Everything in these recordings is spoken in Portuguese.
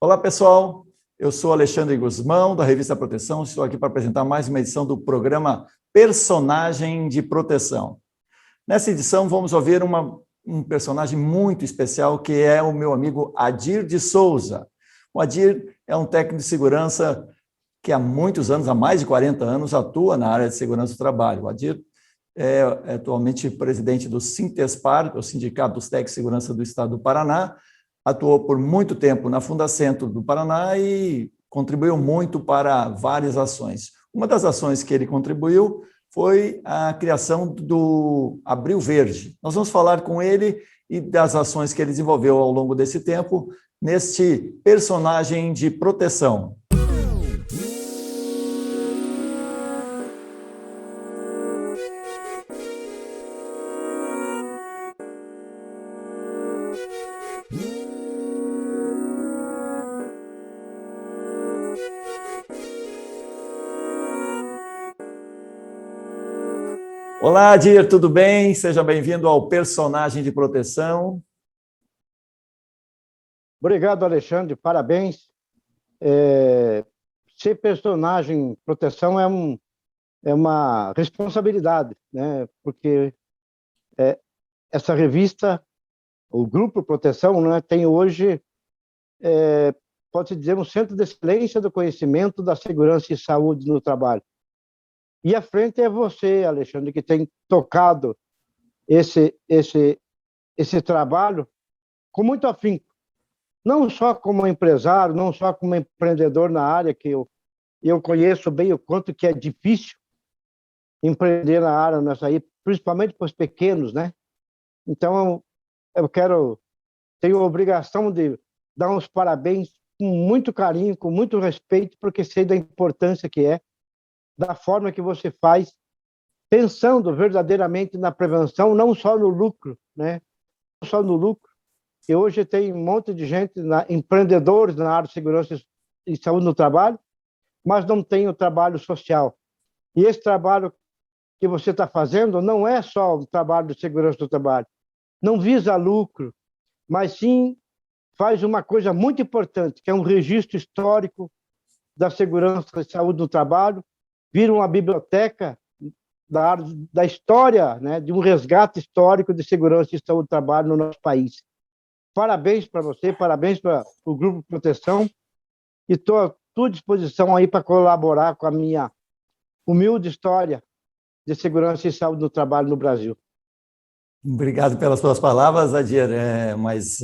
Olá, pessoal. Eu sou Alexandre Guzmão, da Revista Proteção. Estou aqui para apresentar mais uma edição do programa Personagem de Proteção. Nessa edição, vamos ouvir um personagem muito especial, que é o meu amigo Adir de Souza. O Adir é um técnico de segurança que há muitos anos, há mais de 40 anos, atua na área de segurança do trabalho. O Adir é atualmente presidente do Sintespar, o Sindicato dos Técnicos de Segurança do Estado do Paraná. Atuou por muito tempo na Fundacentro do Paraná e contribuiu muito para várias ações. Uma das ações que ele contribuiu foi a criação do Abril Verde. Nós vamos falar com ele e das ações que ele desenvolveu ao longo desse tempo neste personagem de proteção. Olá, Adir, tudo bem? Seja bem-vindo ao Personagem de Proteção. Obrigado, Alexandre, parabéns. Ser personagem de proteção é uma responsabilidade, né? Porque essa revista, o Grupo Proteção, né, tem hoje, pode-se dizer, um centro de excelência do conhecimento da segurança e saúde no trabalho. E à frente é você, Alexandre, que tem tocado esse trabalho com muito afinco. Não só como empresário, não só como empreendedor na área, que eu conheço bem o quanto que é difícil empreender na área nessa aí, principalmente para os pequenos, né? Então, tenho a obrigação de dar uns parabéns com muito carinho, com muito respeito, porque sei da importância que é, da forma que você faz, pensando verdadeiramente na prevenção, não só no lucro, né? Não só no lucro. E hoje tem um monte de gente, empreendedores na área de segurança e saúde no trabalho, mas não tem o trabalho social. E esse trabalho que você está fazendo não é só um trabalho de segurança do trabalho, não visa lucro, mas sim faz uma coisa muito importante, que é um registro histórico da segurança e saúde no trabalho, vira uma biblioteca da história, né, de um resgate histórico de segurança e saúde do trabalho no nosso país. Parabéns para você, parabéns para o Grupo Proteção, e estou à tua disposição aí para colaborar com a minha humilde história de segurança e saúde no trabalho no Brasil. Obrigado pelas suas palavras, Adir, mas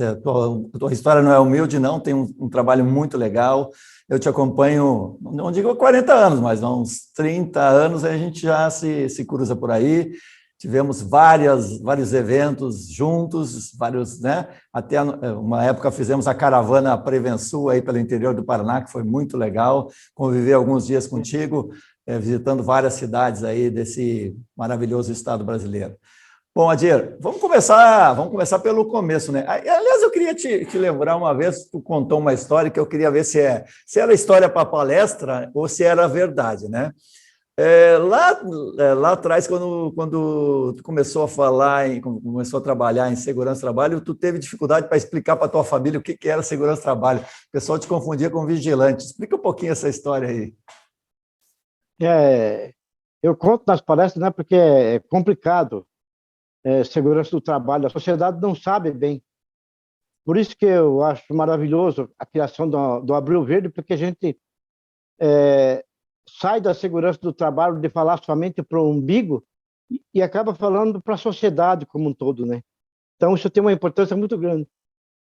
tua história não é humilde, não, tem um trabalho muito legal. Eu te acompanho, não digo 40 anos, mas há uns 30 anos a gente já se cruza por aí. Tivemos vários eventos juntos, né? Até uma época fizemos a caravana Prevensul aí pelo interior do Paraná, que foi muito legal. Convivi alguns dias contigo, visitando várias cidades aí desse maravilhoso estado brasileiro. Bom, Adir, vamos começar pelo começo, né? Aliás, eu queria te lembrar uma vez, tu contou uma história que eu queria ver se era história para palestra ou se era verdade, né? Lá atrás, quando tu começou a trabalhar em segurança do trabalho, tu teve dificuldade para explicar para a tua família o que era segurança do trabalho. O pessoal te confundia com vigilante. Explica um pouquinho essa história aí. Eu conto nas palestras, né, porque é complicado. Segurança do trabalho, a sociedade não sabe bem. Por isso que eu acho maravilhoso a criação do Abril Verde, porque a gente sai da segurança do trabalho de falar somente para o umbigo e acaba falando para a sociedade como um todo, né? Então isso tem uma importância muito grande.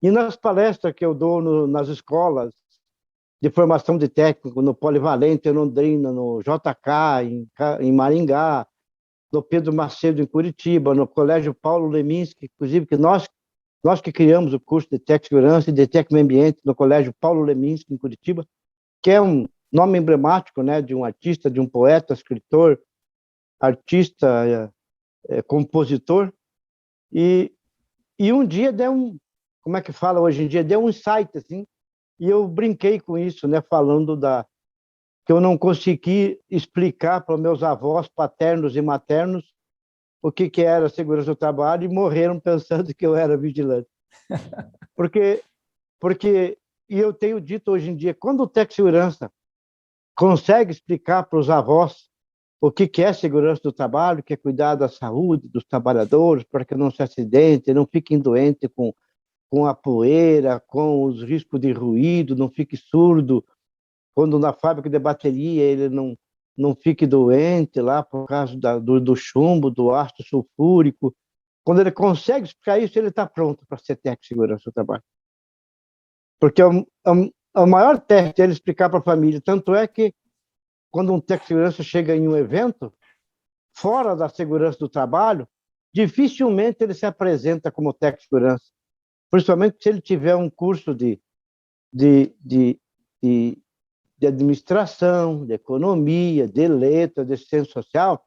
E nas palestras que eu dou nas escolas de formação de técnico, no Polivalente, em Londrina, no JK, em Maringá, no Pedro Macedo, em Curitiba, no Colégio Paulo Leminski, inclusive, que nós que criamos o curso de Técnico de Segurança e de Técnico Meio Ambiente no Colégio Paulo Leminski, em Curitiba, que é um nome emblemático, né, de um artista, de um poeta, escritor, artista, compositor. E um dia como é que fala hoje em dia, deu um insight, assim, e eu brinquei com isso, né, falando que eu não consegui explicar para meus avós paternos e maternos o que era segurança do trabalho e morreram pensando que eu era vigilante. Porque eu tenho dito hoje em dia, quando o técnico de segurança consegue explicar para os avós o que é segurança do trabalho, que é cuidar da saúde dos trabalhadores, para que não se acidente, não fiquem doentes com a poeira, com os riscos de ruído, não fique surdo, quando na fábrica de bateria ele não fique doente lá por causa do chumbo, do ácido sulfúrico. Quando ele consegue explicar isso, ele está pronto para ser técnico de segurança do trabalho. Porque é o maior teste é ele explicar para a família. Tanto é que, quando um técnico de segurança chega em um evento, fora da segurança do trabalho, dificilmente ele se apresenta como técnico de segurança. Principalmente se ele tiver um curso de, de, de, de administração, de economia, de letras, de ciência social,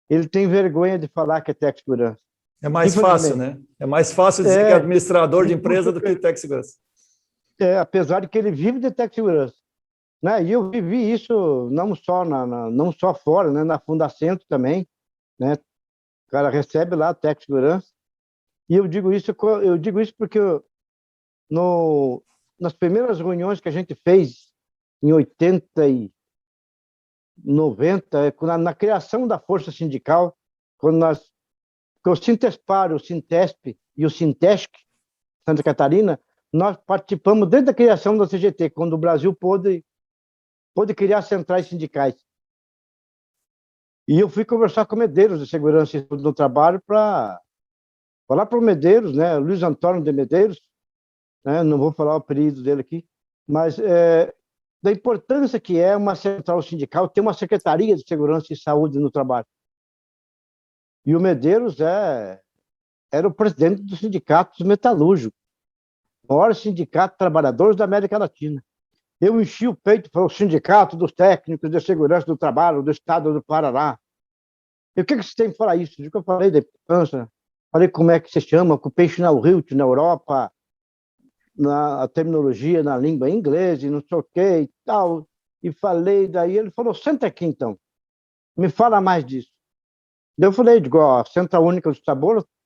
ele tem vergonha de falar que é técnico de segurança. É mais fácil, né? É mais fácil dizer que é administrador de empresa do que técnico de segurança. Apesar de que ele vive de técnico de segurança. Né? E eu vivi isso não só fora, né? Na Fundacentro também. Né? O cara recebe lá técnico de segurança. E eu digo isso porque nas primeiras reuniões que a gente fez em 80 e 90, na criação da força sindical, que o Sintespar, o Sintesp e o Sintesc, Santa Catarina, nós participamos desde a criação da CGT, quando o Brasil pôde criar centrais sindicais. E eu fui conversar com o Medeiros de Segurança e do Trabalho para falar para o Medeiros, né, Luiz Antônio de Medeiros, né, não vou falar o apelido dele aqui, mas da importância que é uma central sindical ter uma Secretaria de Segurança e Saúde no Trabalho. E o Medeiros era o presidente do Sindicato dos Metalúrgicos, o maior sindicato de trabalhadores da América Latina. Eu enchi o peito para o Sindicato dos Técnicos de Segurança do Trabalho do Estado do Paraná. E o que você tem que falar isso? Eu falei da importância, falei como é que se chama, occupational health na Europa, na terminologia, na língua inglesa, e não sei o que e tal. E falei, daí ele falou, senta aqui então, me fala mais disso. Daí eu falei, a Central Única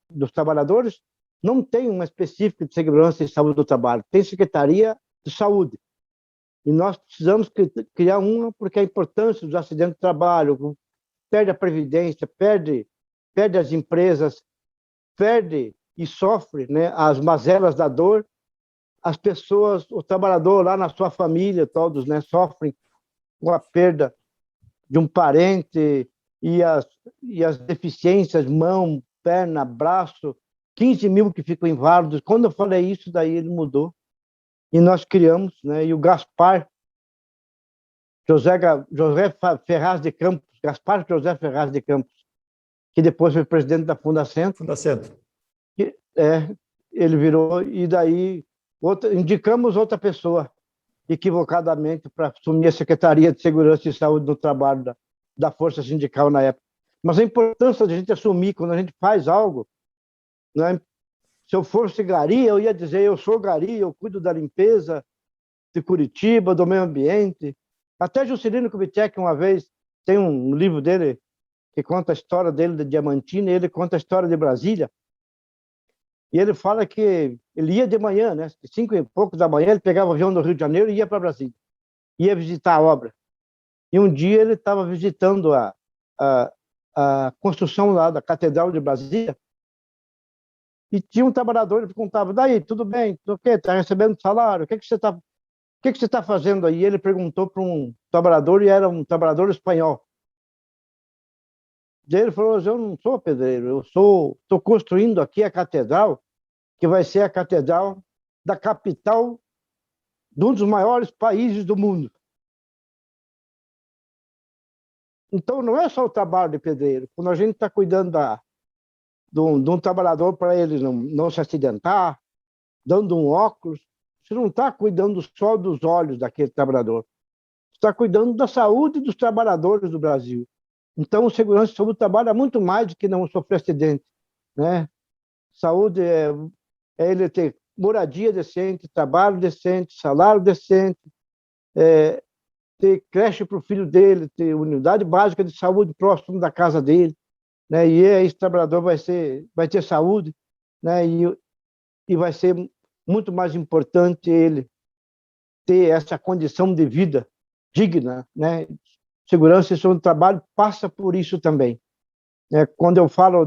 dos Trabalhadores não tem uma específica de segurança e saúde do trabalho, tem Secretaria de Saúde. E nós precisamos criar uma, porque a importância dos acidentes de trabalho, perde a previdência, perde as empresas, perde e sofre, né, as mazelas da dor, as pessoas, o trabalhador lá na sua família, todos, né, sofrem com a perda de um parente e as deficiências, mão, perna, braço, 15 mil que ficam inválidos. Quando eu falei isso, daí ele mudou. E nós criamos, né, e o Gaspar José Ferraz de Campos, Gaspar José Ferraz de Campos, que depois foi presidente da Fundacentro. Ele virou, e daí indicamos outra pessoa, equivocadamente, para assumir a Secretaria de Segurança e Saúde do Trabalho da Força Sindical na época. Mas a importância de a gente assumir, quando a gente faz algo, né? Se eu fosse gari, eu ia dizer, eu sou gari, eu cuido da limpeza de Curitiba, do meio ambiente. Até Juscelino Kubitschek, uma vez, tem um livro dele que conta a história dele de Diamantina, e ele conta a história de Brasília. E ele fala que ele ia de manhã, né? 5 e pouco da manhã, ele pegava o avião do Rio de Janeiro e ia para Brasília. Ia visitar a obra. E um dia ele estava visitando a construção lá da Catedral de Brasília, e tinha um trabalhador que perguntava, daí, tudo bem, o quê? Está recebendo salário? O que você está fazendo aí? Ele perguntou para um trabalhador, e era um trabalhador espanhol. Daí ele falou, eu não sou pedreiro, eu estou construindo aqui a catedral, que vai ser a catedral da capital de um dos maiores países do mundo. Então, não é só o trabalho de pedreiro. Quando a gente está cuidando de um trabalhador para ele não se acidentar, dando um óculos, você não está cuidando só dos olhos daquele trabalhador. Você está cuidando da saúde dos trabalhadores do Brasil. Então, o segurança e saúde do trabalho é muito mais do que não sofrer acidente. Né? Saúde é ele ter moradia decente, trabalho decente, salário decente, ter creche para o filho dele, ter unidade básica de saúde próximo da casa dele, né? E esse trabalhador vai ter saúde, né? E vai ser muito mais importante ele ter essa condição de vida digna, né? Segurança e saúde do trabalho passa por isso também. Quando eu falo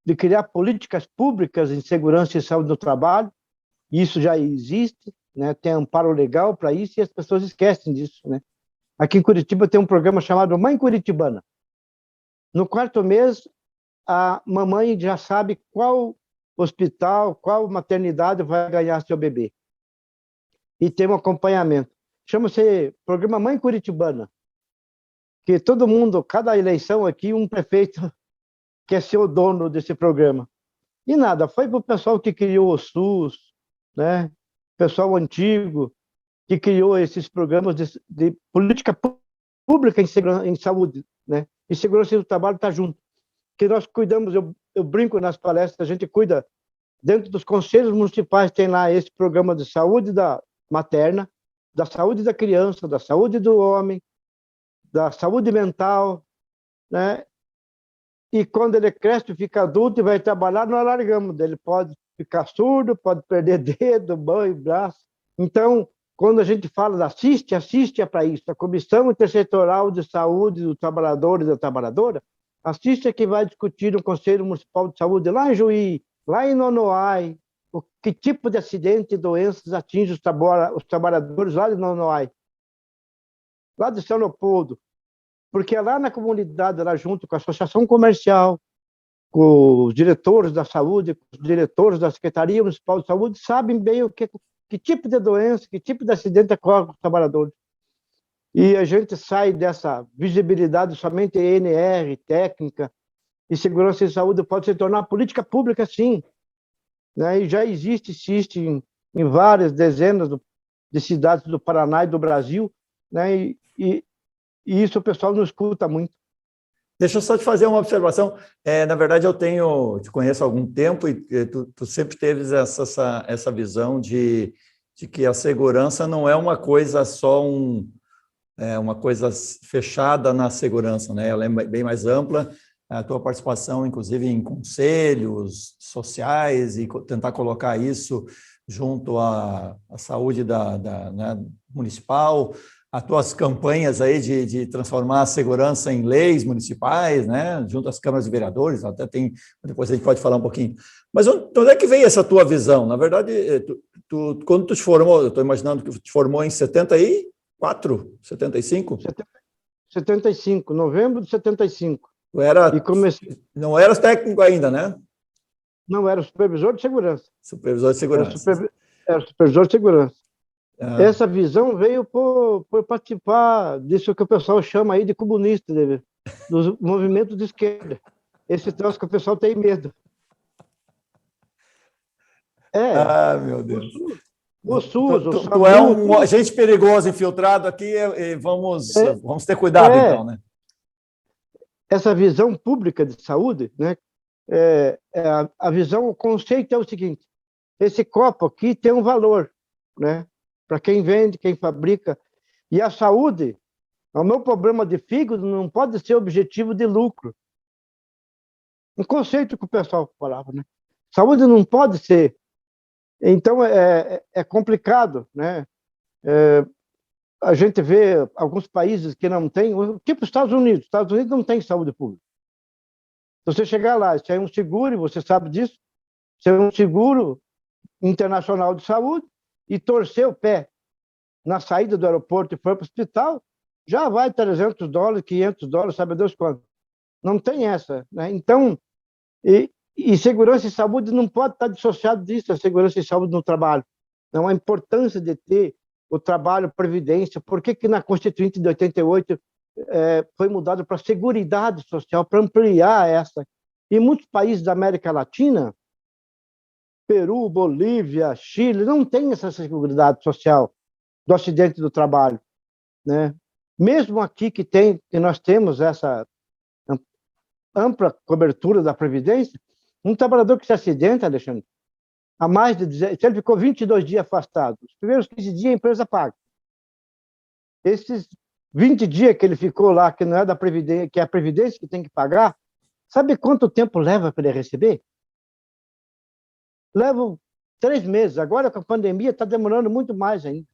de criar políticas públicas em segurança e saúde do trabalho, isso já existe, né? Tem amparo legal para isso e as pessoas esquecem disso, né? Aqui em Curitiba tem um programa chamado Mãe Curitibana. No quarto mês, a mamãe já sabe qual hospital, qual maternidade vai ganhar seu bebê. E tem um acompanhamento. Chama-se Programa Mãe Curitibana. Que todo mundo, cada eleição aqui, um prefeito quer ser o dono desse programa. E nada, foi para o pessoal que criou o SUS, né? Pessoal antigo, que criou esses programas de política pública em saúde, né? E segurança do trabalho está junto. Que nós cuidamos, eu brinco nas palestras, a gente cuida, dentro dos conselhos municipais tem lá esse programa de saúde da materna, da saúde da criança, da saúde do homem, da saúde mental, né? E quando ele cresce, fica adulto e vai trabalhar, nós largamos dele. Pode ficar surdo, pode perder dedo, mão e braço. Então, quando a gente fala da assiste é para isso. A Comissão Intersetorial de Saúde do Trabalhador e da Trabalhadora, assiste é que vai discutir no Conselho Municipal de Saúde, lá em Juí, lá em Nonoai, que tipo de acidente e doenças atinge os trabalhadores lá de Nonoai, lá de São Leopoldo, porque é lá na comunidade, lá junto com a associação comercial, com os diretores da saúde, com os diretores da Secretaria Municipal de Saúde, sabem bem que tipo de doença, que tipo de acidente ocorre com os trabalhadores. E a gente sai dessa visibilidade somente ENR, técnica, e segurança e saúde pode se tornar política pública, sim. Né? E já existe em várias dezenas de cidades do Paraná e do Brasil, né? E isso o pessoal não escuta muito. Deixa eu só te fazer uma observação. Na verdade, te conheço há algum tempo e tu sempre teves essa visão de que a segurança não é uma coisa só uma coisa fechada na segurança, né? Ela é bem mais ampla. A tua participação, inclusive, em conselhos sociais e tentar colocar isso junto à saúde né, municipal, as tuas campanhas aí de transformar a segurança em leis municipais, né, junto às câmaras de vereadores, até depois a gente pode falar um pouquinho. Mas onde é que veio essa tua visão? Na verdade, quando tu te formou, eu estou imaginando que te formou em 74, 75? 75, novembro de 75. Não era técnico ainda, né? Não, era supervisor de segurança. Supervisor de segurança. Era supervisor de segurança. Essa visão veio por participar disso que o pessoal chama aí de comunista, dos movimentos de esquerda. Esse troço que o pessoal tem medo. Meu Deus. O SUS, o SAMU... Tu é um agente perigoso infiltrado aqui e vamos ter cuidado, então, né? Essa visão pública de saúde, né? A visão, o conceito é o seguinte: esse copo aqui tem um valor, né? Para quem vende, quem fabrica. E a saúde, o meu problema de fígado não pode ser objetivo de lucro. Um conceito que o pessoal falava, né? Saúde não pode ser. Então, é complicado, né? A gente vê alguns países que não têm, tipo Estados Unidos. Estados Unidos não tem saúde pública. Se você chegar lá, se é um seguro, e você sabe disso, se é um seguro internacional de saúde, e torcer o pé na saída do aeroporto e for para o hospital, já vai $300, $500, sabe Deus quanto. Não tem essa, né? Então, e segurança e saúde não pode estar dissociado disso, a segurança e saúde no trabalho. Não, a importância de ter o trabalho, previdência. Por que na Constituinte de 88 foi mudado para Seguridade Social, para ampliar essa? Em muitos países da América Latina, Peru, Bolívia, Chile, não tem essa seguridade social do acidente do trabalho, né? Mesmo aqui que nós temos essa ampla cobertura da previdência, um trabalhador que se acidenta, Alexandre, se ele ficou 22 dias afastado, os primeiros 15 dias a empresa paga. Esses 20 dias que ele ficou lá, que não é da previdência, que é a previdência que tem que pagar, sabe quanto tempo leva para ele receber? Leva 3 meses. Agora, com a pandemia, está demorando muito mais ainda.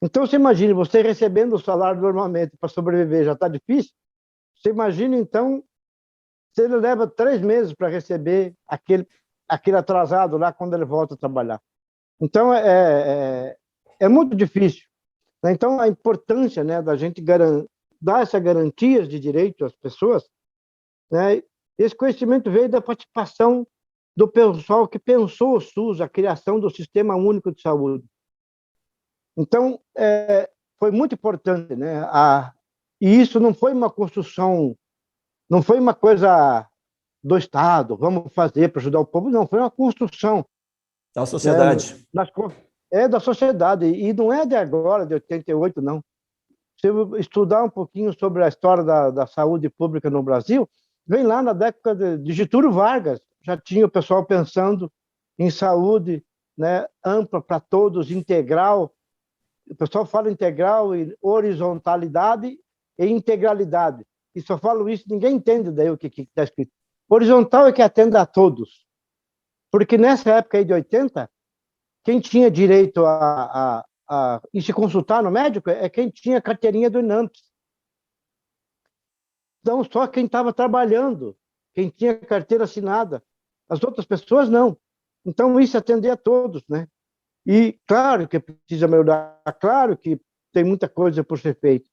Então, você imagine, você recebendo o salário normalmente para sobreviver já está difícil. Você imagina, então, se ele leva 3 meses para receber aquele atrasado lá quando ele volta a trabalhar. Então, é muito difícil. Então, a importância, né, da gente dar essas garantias de direito às pessoas, né, esse conhecimento veio da participação do pessoal que pensou o SUS, a criação do Sistema Único de Saúde. Então, foi muito importante, né? E isso não foi uma construção, não foi uma coisa do Estado, vamos fazer para ajudar o povo, não, foi uma construção. Da sociedade. Da sociedade, e não é de agora, de 88, não. Se eu estudar um pouquinho sobre a história da saúde pública no Brasil, vem lá na década de Getúlio Vargas, já tinha o pessoal pensando em saúde, né, ampla para todos, integral. O pessoal fala integral e horizontalidade e integralidade. E só falo isso, ninguém entende daí o que está escrito. Horizontal é que atenda a todos. Porque nessa época aí de 80, quem tinha direito a se consultar no médico é quem tinha carteirinha do INAMPS. Então, só quem estava trabalhando, quem tinha carteira assinada. As outras pessoas, não. Então, isso atender a todos, né? E, claro que precisa melhorar, claro que tem muita coisa por ser feita.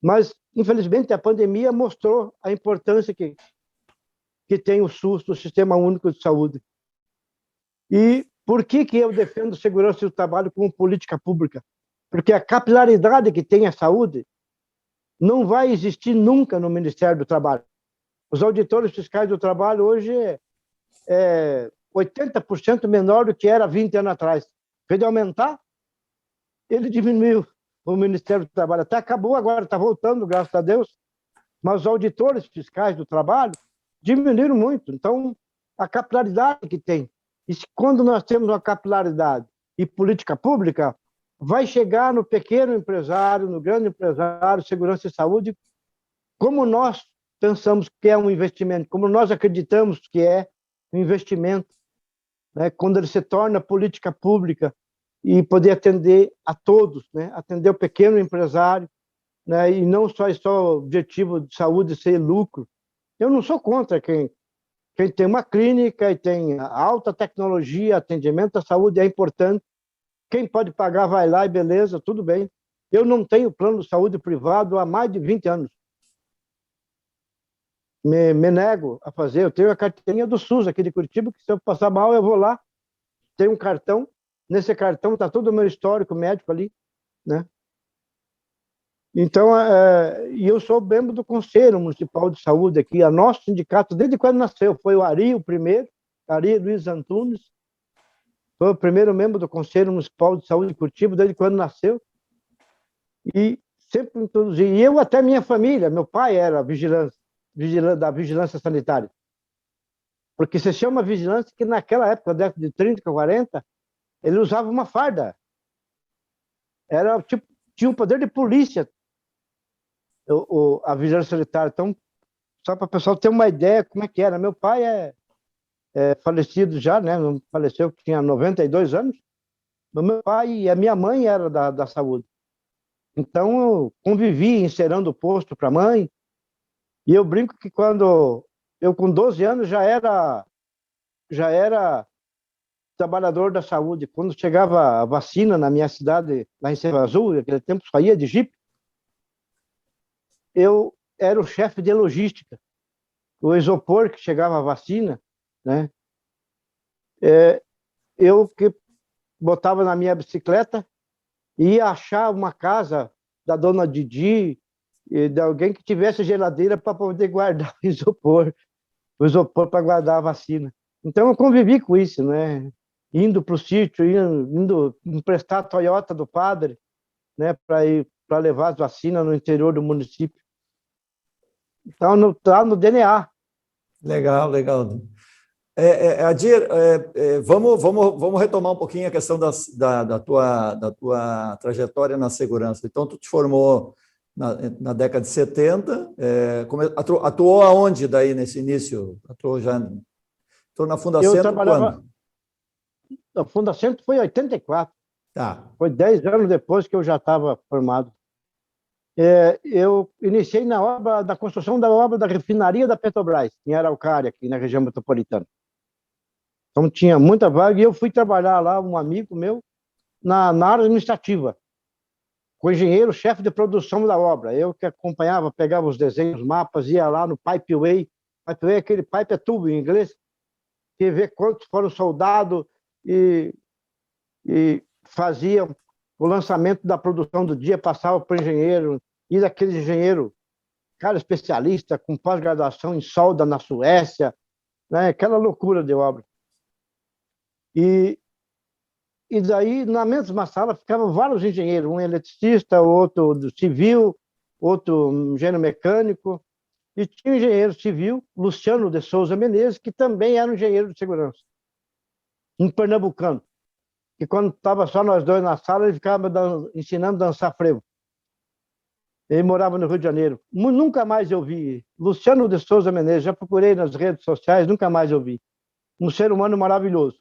Mas, infelizmente, a pandemia mostrou a importância que tem o SUS, o Sistema Único de Saúde. E por que eu defendo segurança do trabalho como política pública? Porque a capilaridade que tem a saúde não vai existir nunca no Ministério do Trabalho. Os auditores fiscais do trabalho hoje é 80% menor do que era 20 anos atrás. Em vez de aumentar, ele diminuiu o Ministério do Trabalho. Até acabou agora, está voltando, graças a Deus. Mas os auditores fiscais do trabalho diminuíram muito. Então, a capilaridade que tem. E quando nós temos uma capilaridade e política pública, vai chegar no pequeno empresário, no grande empresário, segurança e saúde, como nós pensamos que é um investimento, como nós acreditamos que é um investimento, né? Quando ele se torna política pública e poder atender a todos, né? Atender o pequeno empresário, né? E não só o objetivo de saúde ser lucro. Eu não sou contra quem tem uma clínica e tem alta tecnologia, atendimento à saúde é importante. Quem pode pagar vai lá e beleza, tudo bem. Eu não tenho plano de saúde privado há mais de 20 anos. Me nego a fazer. Eu tenho a carteirinha do SUS aqui de Curitiba, que se eu passar mal, eu vou lá. Tem um cartão. Nesse cartão está todo o meu histórico médico ali, né? Então, e eu sou membro do Conselho Municipal de Saúde aqui. A nosso sindicato, desde quando nasceu, foi o Ari, o primeiro, Ari Luiz Antunes. Foi o primeiro membro do Conselho Municipal de Saúde de Curitiba, desde quando nasceu. E sempre introduzi. E eu até minha família, meu pai era da vigilância sanitária. Porque se chama vigilância que naquela época, década de 30, 40, ele usava uma farda. Era tipo, tinha um poder de polícia, a vigilância sanitária. Então, só para o pessoal ter uma ideia como é que era. Meu pai é falecido já, né? Faleceu, tinha 92 anos. Meu pai e a minha mãe era da saúde. Então, eu convivi encerando o posto para a mãe. E eu brinco que quando eu, com 12 anos, já era trabalhador da saúde. Quando chegava a vacina na minha cidade, lá em Cerro Azul, naquele tempo só ia de jipe, eu era o chefe de logística. O isopor que chegava a vacina, né? Eu que botava na minha bicicleta e ia achar uma casa da dona Didi, de alguém que tivesse geladeira para poder guardar o isopor para guardar a vacina. Então eu convivi com isso, né? Indo para o sítio, indo emprestar a Toyota do padre, né? Para levar as vacinas no interior do município. Então está no DNA. Legal, legal. Adir, vamos retomar um pouquinho a questão da tua trajetória na segurança. Então, tu te formou na década de 70, atuou aonde daí nesse início? Atuou na Fundacentro quando? A Fundacentro foi em 84. Tá. Foi 10 anos depois que eu já estava formado. Eu iniciei na construção da obra da refinaria da Petrobras, em Araucária, aqui na região metropolitana. Então tinha muita vaga e eu fui trabalhar lá, um amigo meu, na área administrativa, com o engenheiro, chefe de produção da obra. Eu que acompanhava, pegava os desenhos, mapas, ia lá no pipeway. Pipeway é aquele pipe é tubo em inglês, que vê quantos foram soldados e fazia o lançamento da produção do dia, passava para o engenheiro, e daquele engenheiro, cara especialista, com pós-graduação em solda na Suécia, né? Aquela loucura de obra. E daí, na mesma sala, ficavam vários engenheiros, um eletricista, outro do civil, outro engenheiro mecânico, e tinha um engenheiro civil, Luciano de Souza Menezes, que também era um engenheiro de segurança, um pernambucano, que quando estava só nós dois na sala, ele ficava ensinando a dançar frevo. Ele morava no Rio de Janeiro. Nunca mais eu vi. Luciano de Souza Menezes, já procurei nas redes sociais, nunca mais eu vi. Um ser humano maravilhoso.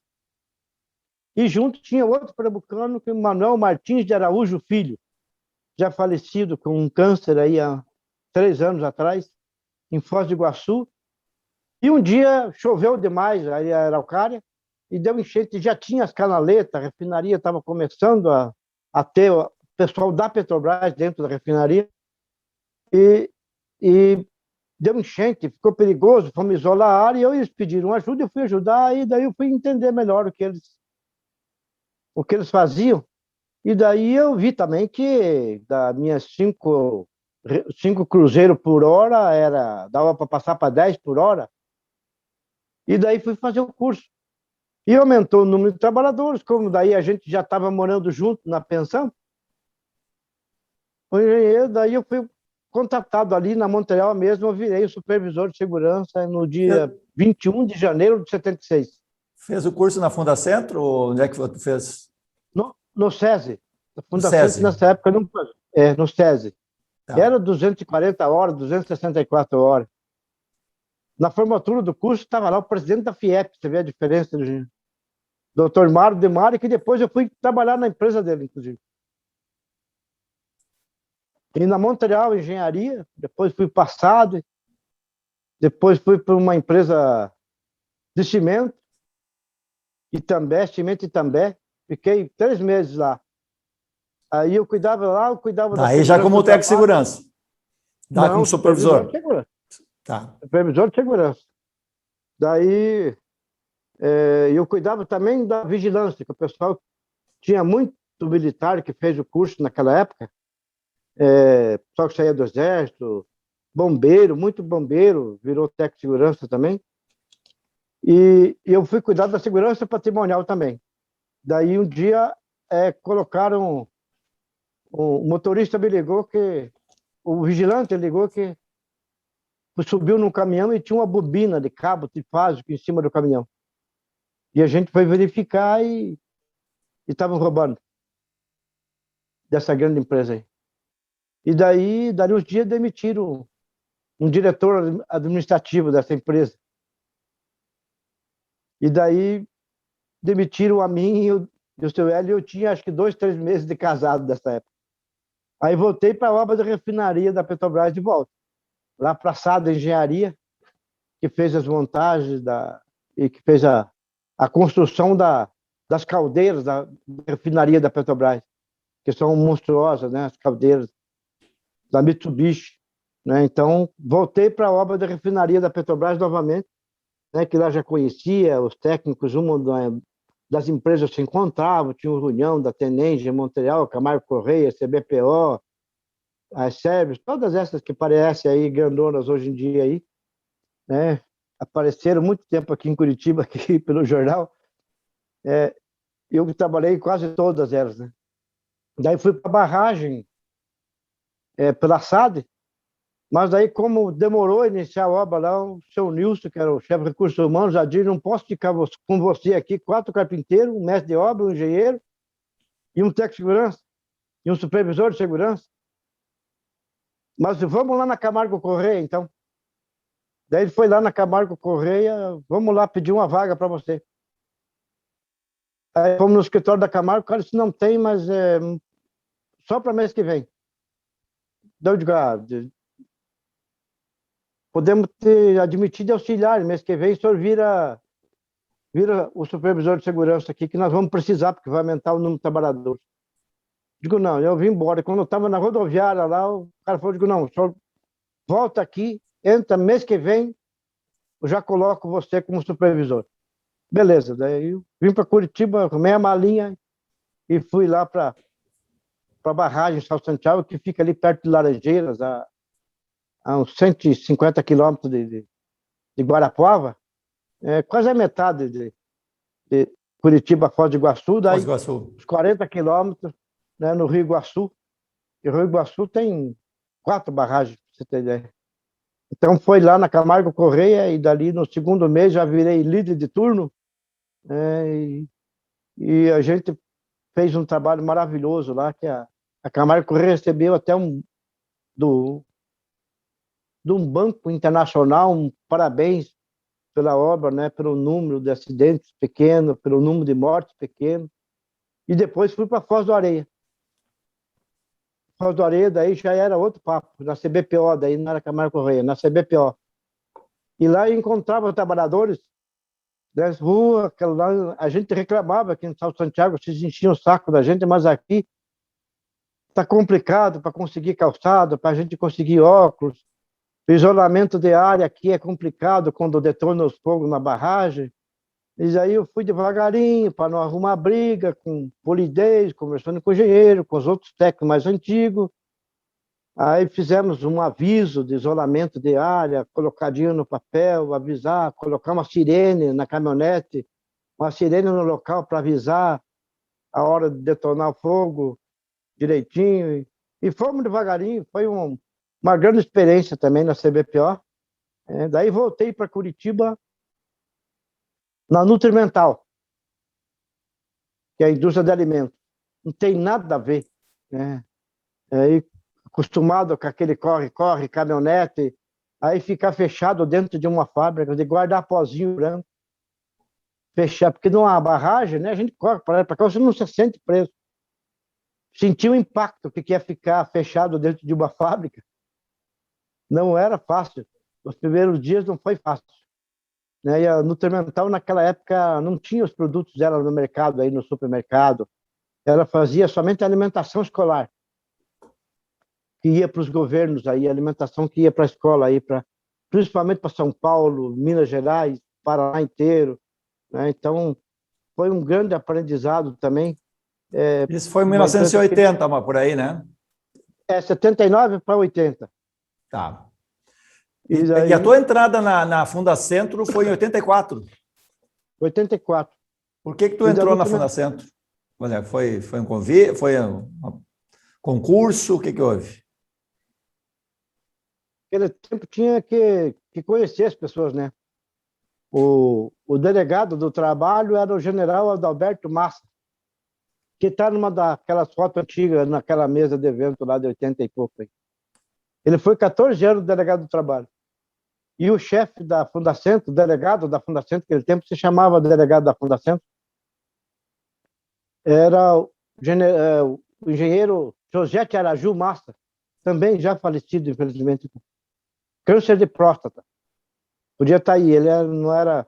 E junto tinha outro pernambucano, que é o Manuel Martins de Araújo Filho, já falecido com um câncer aí há 3 anos atrás, em Foz do Iguaçu. E um dia choveu demais aí a Araucária e deu enchente, já tinha as canaletas, a refinaria estava começando a ter o pessoal da Petrobras dentro da refinaria e deu enchente, ficou perigoso, fomos isolar a área e eles pediram ajuda, eu fui ajudar e daí eu fui entender melhor o que eles faziam. E daí eu vi também que das minhas 5 cruzeiros por hora, dava para passar para 10 por hora. E daí fui fazer o curso. E aumentou o número de trabalhadores, como daí a gente já estava morando junto na pensão. O engenheiro, daí eu fui contratado ali na Montreal mesmo, eu virei o supervisor de segurança no dia 21 de janeiro de 76. Fez o curso na Fundacentro ou onde é que você fez? No SESI. A SESI. Nessa época não fazia. No SESI. Tá. Era 240 horas, 264 horas. Na formatura do curso estava lá o presidente da FIEP, você vê a diferença do Dr. Mário de Mário, que depois eu fui trabalhar na empresa dele, inclusive. E na Montreal Engenharia, depois fui passado, depois fui para uma empresa de cimento, Cimento Itambé, fiquei 3 meses lá. Aí eu cuidava lá, eu cuidava da Aí já como técnico de segurança? Não, como supervisor? Supervisor de segurança. Tá. Supervisor de segurança. Daí eu cuidava também da vigilância, que o pessoal tinha muito militar que fez o curso naquela época, pessoal que saía do exército, bombeiro, muito bombeiro, virou técnico de segurança também. E eu fui cuidar da segurança patrimonial também. Daí um dia colocaram, o motorista me ligou que, o vigilante ligou que subiu num caminhão e tinha uma bobina de cabo trifásico em cima do caminhão. E a gente foi verificar e estavam roubando dessa grande empresa aí. E daí uns dias, demitiram um diretor administrativo dessa empresa. E daí demitiram a mim e o seu Hélio. Eu tinha acho que 2, 3 meses de casado dessa época. Aí voltei para a obra de refinaria da Petrobras de volta. Lá para a Sada Engenharia, que fez as montagens e que fez a construção das caldeiras da refinaria da Petrobras, que são monstruosas, né? As caldeiras da Mitsubishi. Né? Então, voltei para a obra da refinaria da Petrobras novamente, né? Que lá já conhecia os técnicos, uma das empresas se encontrava, tinha uma reunião da Tenenge em Montreal, Camargo Correia, CBPO, as Service, todas essas que parecem aí grandonas hoje em dia aí, né? Apareceram muito tempo aqui em Curitiba, aqui pelo jornal. Eu trabalhei em quase todas elas, né? Daí fui para a barragem, pela SAD, mas daí como demorou a iniciar a obra lá, o seu Nilson, que era o chefe de recursos humanos, já disse, não posso ficar com você aqui, 4 carpinteiros, um mestre de obra, um engenheiro, e um técnico de segurança, e um supervisor de segurança. Mas vamos lá na Camargo Correia, então. Daí ele foi lá na Camargo Correia, vamos lá pedir uma vaga para você. Aí fomos no escritório da Camargo, o cara disse, não tem, mas é só para mês que vem. Daí eu digo, podemos ter admitido auxiliar, mês que vem o senhor vira o supervisor de segurança aqui, que nós vamos precisar, porque vai aumentar o número de trabalhadores. Digo, não, eu vim embora. Quando eu estava na rodoviária lá, o cara falou, digo, não, o senhor volta aqui, entra mês que vem, eu já coloco você como supervisor. Beleza, daí eu vim para Curitiba, arrumei a malinha e fui lá para a barragem São Santiago, que fica ali perto de Laranjeiras, a uns 150 quilômetros de Guarapuava, quase a metade de Curitiba, Foz do Iguaçu, daí Foz do Iguaçu. uns 40 quilômetros, né, no Rio Iguaçu. E o Rio Iguaçu tem 4 barragens, para você ter ideia. Então foi lá na Camargo Correia e dali no segundo mês já virei líder de turno, né, e a gente fez um trabalho maravilhoso lá, que a Camargo Correia recebeu até de um banco internacional um parabéns pela obra, né, pelo número de acidentes pequeno, pelo número de mortes pequeno. E depois fui para Foz do Areia. Foz do Areia daí já era outro papo, na CBPO, daí não era Camargo Correia, na CBPO. E lá eu encontrava trabalhadores das ruas, lá, a gente reclamava que em São Santiago vocês enchiam o saco da gente, mas aqui está complicado para conseguir calçado, para a gente conseguir óculos. O isolamento de área aqui é complicado quando detona os fogos na barragem. E aí eu fui devagarinho para não arrumar briga, com polidez, conversando com o engenheiro, com os outros técnicos mais antigos. Aí fizemos um aviso de isolamento de área, colocadinho no papel, avisar, colocar uma sirene na caminhonete, uma sirene no local para avisar a hora de detonar o fogo direitinho. E fomos devagarinho, foi uma grande experiência também na CBPO. Daí voltei para Curitiba na Nutrimental, que é a indústria de alimentos. Não tem nada a ver, né? Aí, acostumado com aquele corre-corre, caminhonete, aí ficar fechado dentro de uma fábrica, de guardar pozinho branco, fechar, porque numa barragem, né, a gente corre para lá para cá, você não se sente preso. Sentiu o impacto que é ficar fechado dentro de uma fábrica. Não era fácil. Os primeiros dias não foi fácil. Né? E a Nutrimental, naquela época, não tinha os produtos dela no mercado, aí no supermercado. Ela fazia somente alimentação escolar, que ia para os governos, aí, alimentação que ia para a escola, aí, principalmente para São Paulo, Minas Gerais, Paraná inteiro. Né? Então, foi um grande aprendizado também. Isso foi em 1980, mas por aí, né? 79 para 80. Tá. E a tua entrada na Fundacentro foi em 84? 84. Por que tu entrou na Fundacentro? Olha, foi um convite, foi um concurso, o que houve? Naquele tempo tinha que conhecer as pessoas, né? O delegado do trabalho era o general Adalberto Massa, que está numa daquelas fotos antigas, naquela mesa de evento lá de 80 e pouco. Aí. Ele foi 14 anos delegado do trabalho. E o chefe da Fundacentro, o delegado da Fundacentro, naquele tempo se chamava delegado da Fundacentro, era o engenheiro José Araju Massa, também já falecido, infelizmente, câncer de próstata. Podia estar aí, ele não era,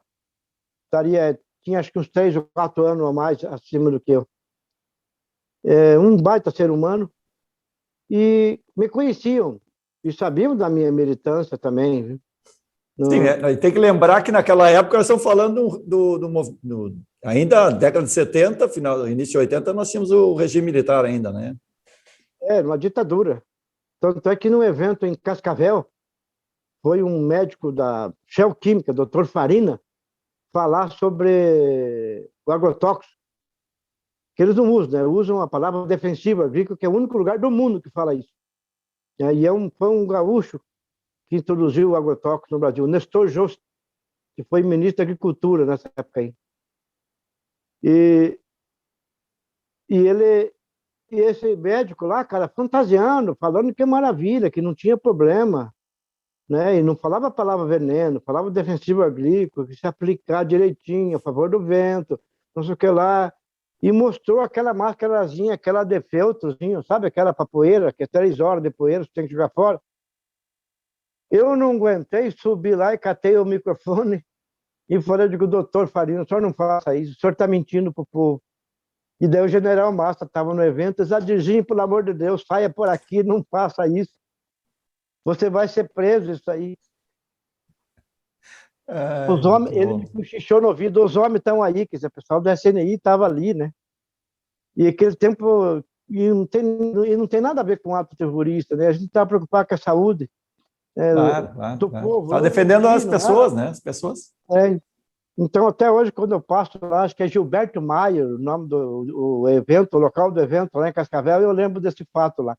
tinha acho que uns 3 ou 4 anos a mais acima do que eu. Um baita ser humano, e me conheciam, e sabiam da minha militância também, viu? Sim, tem que lembrar que naquela época nós estamos falando ainda década de 70, início de 80, nós tínhamos o regime militar ainda, né? Uma ditadura. Tanto é que num evento em Cascavel, foi um médico da Shell Química, Dr. Farina, falar sobre o agrotóxico, que eles não usam, né? Usam a palavra defensiva agrícola, que é o único lugar do mundo que fala isso. E foi um gaúcho que introduziu o agrotóxico no Brasil, Nestor Jost, que foi ministro da Agricultura nessa época aí. E esse médico lá, cara, fantasiando, falando que é maravilha, que não tinha problema, né? E não falava a palavra veneno, falava defensivo agrícola, que se aplicar direitinho, a favor do vento, não sei o que lá. e mostrou aquela máscarazinha, aquela de feltrozinho, sabe? Aquela para poeira, que é 3 horas de poeira, você tem que jogar fora. Eu não aguentei, subi lá e catei o microfone e falei, digo, doutor Farina, o senhor não faça isso, o senhor está mentindo para o povo. E daí o general Massa estava no evento, Zadirzinho, pelo amor de Deus, saia por aqui, não faça isso. Você vai ser preso, isso aí. Os homens, ele me cochichou no ouvido, os homens estão aí, quer dizer, o pessoal do SNI estava ali, né? E aquele tempo, e não tem nada a ver com ato terrorista, né? A gente está preocupado com a saúde do povo. Está defendendo as pessoas, né? As pessoas. Então, até hoje, quando eu passo lá, acho que é Gilberto Maia, o nome do evento, o local do evento lá em Cascavel, eu lembro desse fato lá.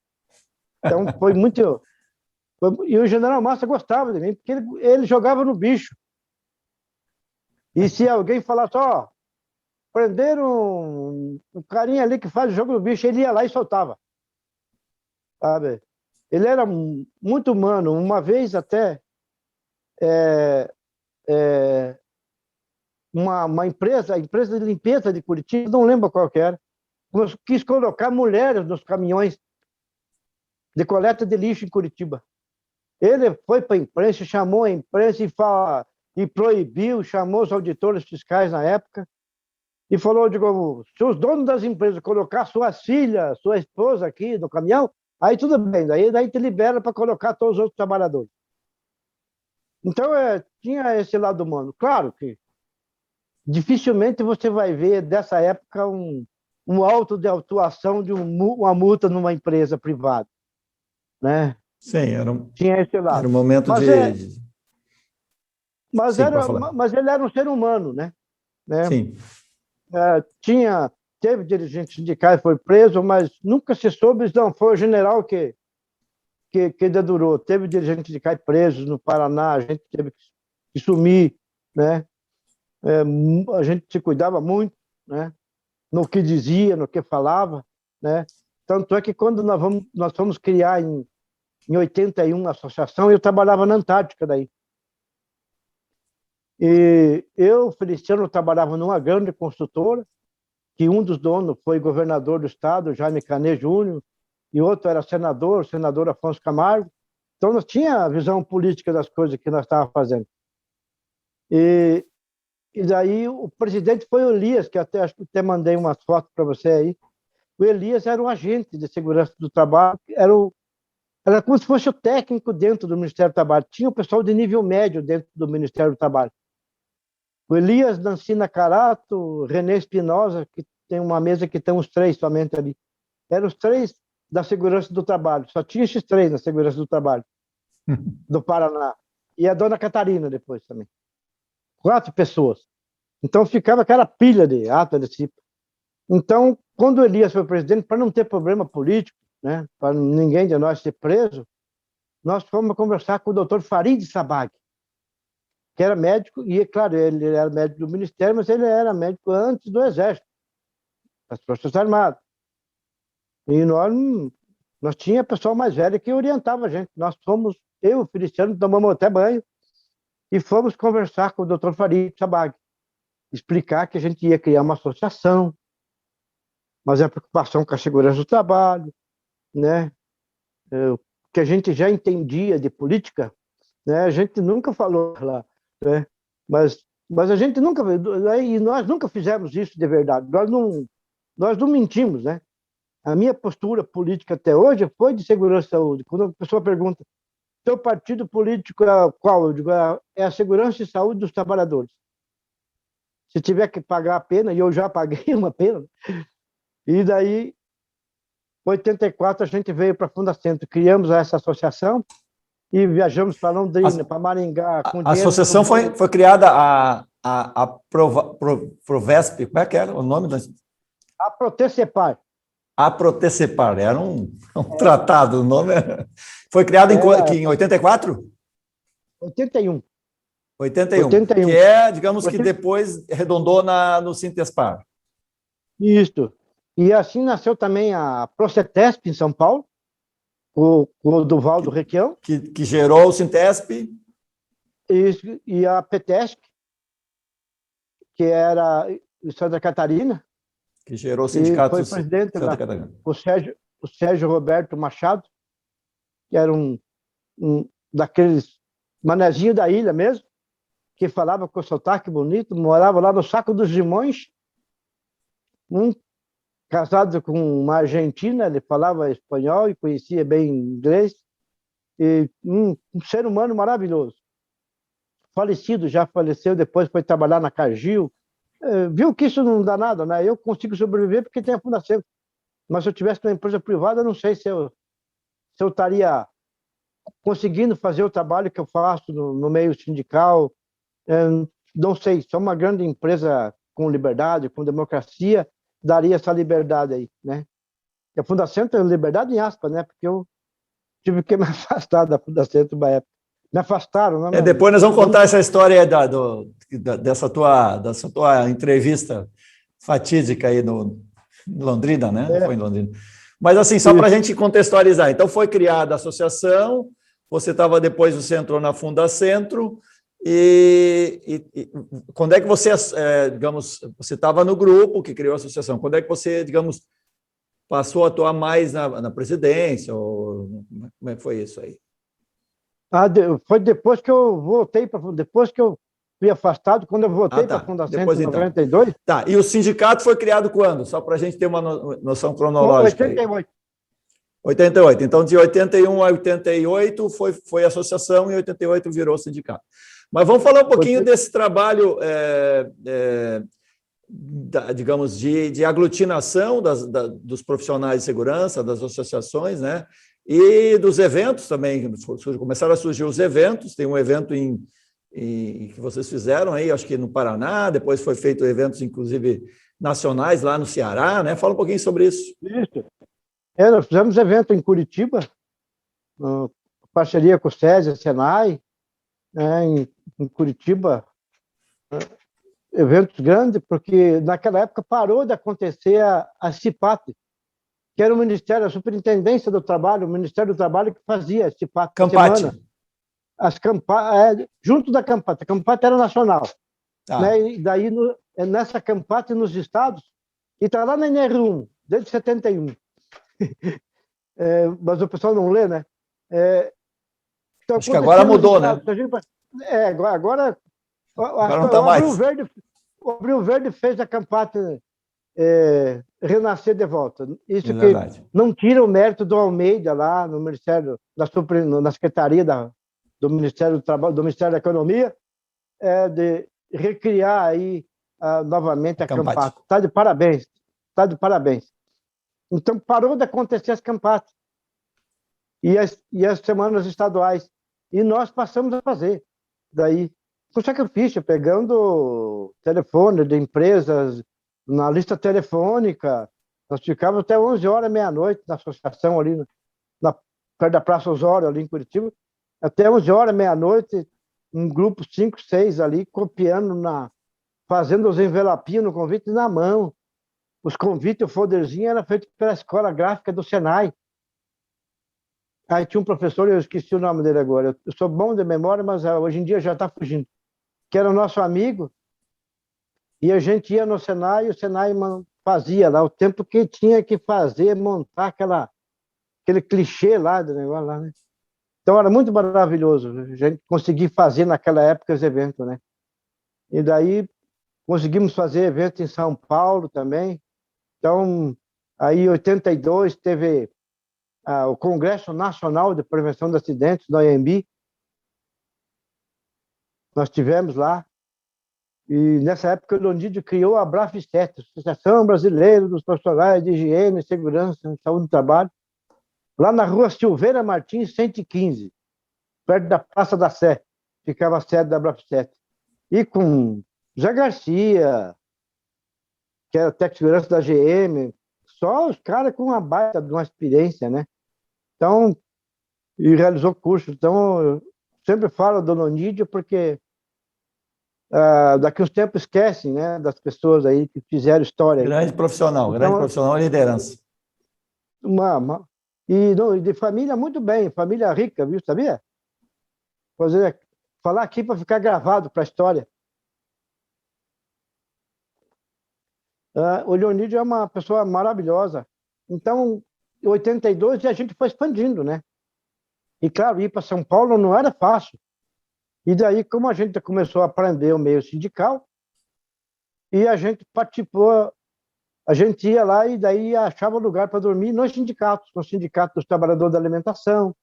Então, foi muito... E o general Massa gostava de mim, porque ele jogava no bicho. E se alguém falasse, ó, prenderam um carinha ali que faz o jogo do bicho, ele ia lá e soltava. Sabe? Ele era muito humano. Uma vez até, uma empresa, a empresa de limpeza de Curitiba, não lembro qual que era, quis colocar mulheres nos caminhões de coleta de lixo em Curitiba. Ele foi para a imprensa, chamou a imprensa e proibiu, chamou os auditores fiscais na época e falou, digo, se os donos das empresas colocar suas filhas, sua esposa aqui no caminhão, aí tudo bem, daí te libera para colocar todos os outros trabalhadores. Então, tinha esse lado humano. Claro que dificilmente você vai ver, dessa época, um auto de autuação de uma multa numa empresa privada, né? Sim, tinha esse lado. Era um momento mas ele era um ser humano, né? Sim. Teve dirigente sindical que foi preso, mas nunca se soube, não, foi o general que dedurou. Teve dirigente sindical presos no Paraná, a gente teve que sumir, né? A gente se cuidava muito, né? No que dizia, no que falava, né? Tanto é que quando nós fomos criar em 81 a associação, eu trabalhava na Antártica daí. E eu, Feliciano, trabalhava numa grande construtora, que um dos donos foi governador do estado, Jaime Canet Júnior, e outro era senador Afonso Camargo. Então, nós tínhamos a visão política das coisas que nós estávamos fazendo. E daí o presidente foi o Elias, que acho que até mandei umas fotos para você aí. O Elias era um agente de segurança do trabalho, era como se fosse o técnico dentro do Ministério do Trabalho. Tinha o pessoal de nível médio dentro do Ministério do Trabalho. O Elias, Nancina Carato, René Espinosa, que tem uma mesa que tem os 3 somente ali. Eram os 3 da segurança do trabalho. Só tinha esses 3 na segurança do trabalho, do Paraná. E a dona Catarina depois também. 4 pessoas. Então ficava aquela pilha de ato desse tipo. Então, quando o Elias foi presidente, para não ter problema político, né, para ninguém de nós ser preso, nós fomos conversar com o doutor Farid Sabag, que era médico, e, claro, ele era médico do Ministério, mas ele era médico antes do Exército, das Forças Armadas. E nós tinha pessoal mais velho que orientava a gente. Eu e o Feliciano, tomamos até banho e fomos conversar com o doutor Farid Sabag, explicar que a gente ia criar uma associação, mas a preocupação com a segurança do trabalho, né? Que a gente já entendia de política, né? A gente nunca falou lá, né? Mas a gente nunca, e nós nunca fizemos isso de verdade. Nós não mentimos, né? A minha postura política até hoje foi de segurança e saúde. Quando a pessoa pergunta, seu partido político é qual? Eu digo, é a segurança e saúde dos trabalhadores. Se tiver que pagar a pena, e eu já paguei uma pena, e daí, em 84, a gente veio para a Fundacentro, criamos essa associação e viajamos para Londrina, para Maringá. A associação foi criada a Provesp, como é que era o nome da... A Protecepar. A Protecepar, era um tratado, o nome foi criado em 84? 81. 81, que é, digamos que depois arredondou no Sintespar. Isso. E assim nasceu também a Procetesp em São Paulo, com o Duvaldo Requião. Que gerou o Sintesp. Isso, e a Petesc, que era em Santa Catarina. Que gerou o Sindicato foi presidente Santa lá, Catarina. o Sérgio Roberto Machado, que era um daqueles manezinho da ilha mesmo, que falava com sotaque bonito, morava lá no Saco dos Limões, casado com uma argentina, ele falava espanhol e conhecia bem inglês, e um ser humano maravilhoso. Falecido, já faleceu, depois foi trabalhar na Cargill. Viu que isso não dá nada, né? Eu consigo sobreviver porque tem a Fundação. Mas se eu tivesse uma empresa privada, eu não sei se eu estaria conseguindo fazer o trabalho que eu faço no meio sindical. Não sei, se é uma grande empresa com liberdade, com democracia, daria essa liberdade aí, né? E a Fundação tem liberdade em aspas, né? Porque eu tive que me afastar da Fundação uma época. Me afastaram, né? Depois nós vamos contar essa história dessa tua entrevista fatídica aí no Londrina, né? Foi em Londrina. Mas assim, só para a gente contextualizar. Então, foi criada a associação, você entrou na Fundacentro, e quando é que você, digamos, você estava no grupo que criou a associação, quando é que você, digamos, passou a atuar mais na presidência, ou como é que foi isso aí? Foi depois que eu voltei depois que eu fui afastado, quando eu voltei para a Fundação em 92. Tá, e o sindicato foi criado quando? Só para a gente ter uma noção cronológica. 88. 88. Então, de 81 a 88 foi associação e 88 virou sindicato. Mas vamos falar um pouquinho desse trabalho, digamos, de aglutinação dos profissionais de segurança, das associações, né? E dos eventos também. Começaram a surgir os eventos, tem um evento que vocês fizeram aí, acho que no Paraná, depois foi feito eventos, inclusive, nacionais lá no Ceará, né? Fala um pouquinho sobre isso. Isso. Nós fizemos evento em Curitiba, parceria com o SESI, Senai, né, em Curitiba, eventos grandes, porque naquela época parou de acontecer a CIPAT, que era o Ministério, a Superintendência do Trabalho, o Ministério do Trabalho que fazia a CIPAT. Campate. Junto da Campate. A Campate era nacional. Ah. Né? E daí, nessa Campate, nos estados, e está lá na NR1, desde 71. Mas o pessoal não lê, né? Então, acho que agora mudou, né? Agora não está mais. O Abril Verde fez a Campate renascer de volta. Isso que verdade. Não tira o mérito do Almeida lá no Ministério, na Secretaria do Ministério do Trabalho, do Ministério da Economia, de recriar aí novamente a Campate. Está de parabéns. Está de parabéns. Então, parou de acontecer as Campates e as semanas estaduais. E nós passamos a fazer. Daí, com sacrifício, pegando telefone de empresas na lista telefônica. Nós ficávamos até 11 horas, meia-noite, na associação ali, perto da Praça Osório, ali em Curitiba. Até 11 horas, meia-noite, um grupo 5, 6 ali, copiando, fazendo os envelopinhos no convite na mão. Os convites, o folderzinho era feito pela Escola Gráfica do Senai. Aí tinha um professor, eu esqueci o nome dele agora. Eu sou bom de memória, mas hoje em dia já está fugindo. Que era o nosso amigo. E a gente ia no Senai e o Senai fazia lá o tempo que tinha que fazer, montar aquele clichê lá do negócio lá, né? Então era muito maravilhoso a gente conseguir fazer naquela época os eventos, né? E daí conseguimos fazer evento em São Paulo também. Então, aí em 82 teve o Congresso Nacional de Prevenção de Acidentes, da OMB. Nós tivemos lá. E nessa época o Leonídio criou a Brafistet, Associação Brasileira dos Profissionais de Higiene, Segurança e Saúde do Trabalho, lá na rua Silveira Martins, 115, perto da Praça da Sé, ficava a sede da Brafistet. E com Zé Garcia, que era técnico de segurança da GM, só os caras com uma baita de uma experiência, né? Então, e realizou curso. Então, eu sempre falo do Leonídio porque daqui uns tempos esquecem, né, das pessoas aí que fizeram história. Grande profissional, grande profissional e liderança. E de família muito bem, família rica, viu, sabia? Falar aqui para ficar gravado para a história. O Leonídio é uma pessoa maravilhosa. Então, em 82, a gente foi expandindo, né? E, claro, ir para São Paulo não era fácil. E daí, como a gente começou a aprender o meio sindical, e a gente participou, a gente ia lá e daí achava lugar para dormir nos sindicatos, no Sindicato dos Trabalhadores da Alimentação,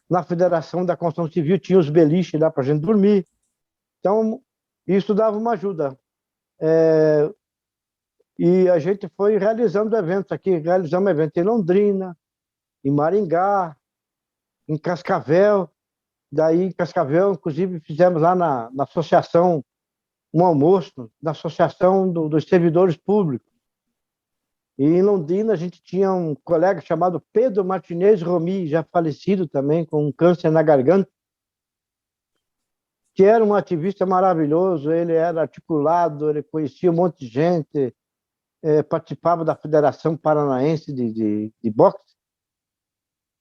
na Federação da Construção Civil, tinha os beliches lá para a gente dormir. Então, isso dava uma ajuda. E a gente foi realizando eventos aqui, realizamos eventos em Londrina, em Maringá, em Cascavel. Daí, em Cascavel, inclusive, fizemos lá na associação, um almoço, na Associação dos Servidores Públicos. E em Londrina, a gente tinha um colega chamado Pedro Martinez Romi, já falecido também, com um câncer na garganta, que era um ativista maravilhoso, ele era articulado, ele conhecia um monte de gente, participava da Federação Paranaense de Boxe.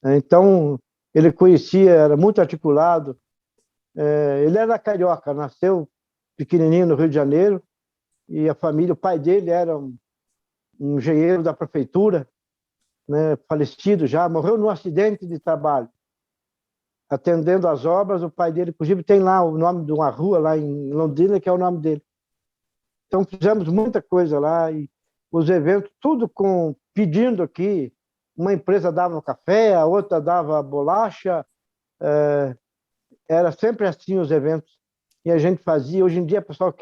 Então, ele conhecia, era muito articulado. Ele era carioca, nasceu pequenininho no Rio de Janeiro, e a família, o pai dele era um engenheiro da prefeitura, né, falecido já, morreu num acidente de trabalho, atendendo às obras. O pai dele, inclusive, tem lá o nome de uma rua lá em Londrina, que é o nome dele. Então, fizemos muita coisa lá, e os eventos, tudo pedindo aqui. Uma empresa dava café, a outra dava bolacha, era sempre assim os eventos. E a gente fazia. Hoje em dia, o pessoal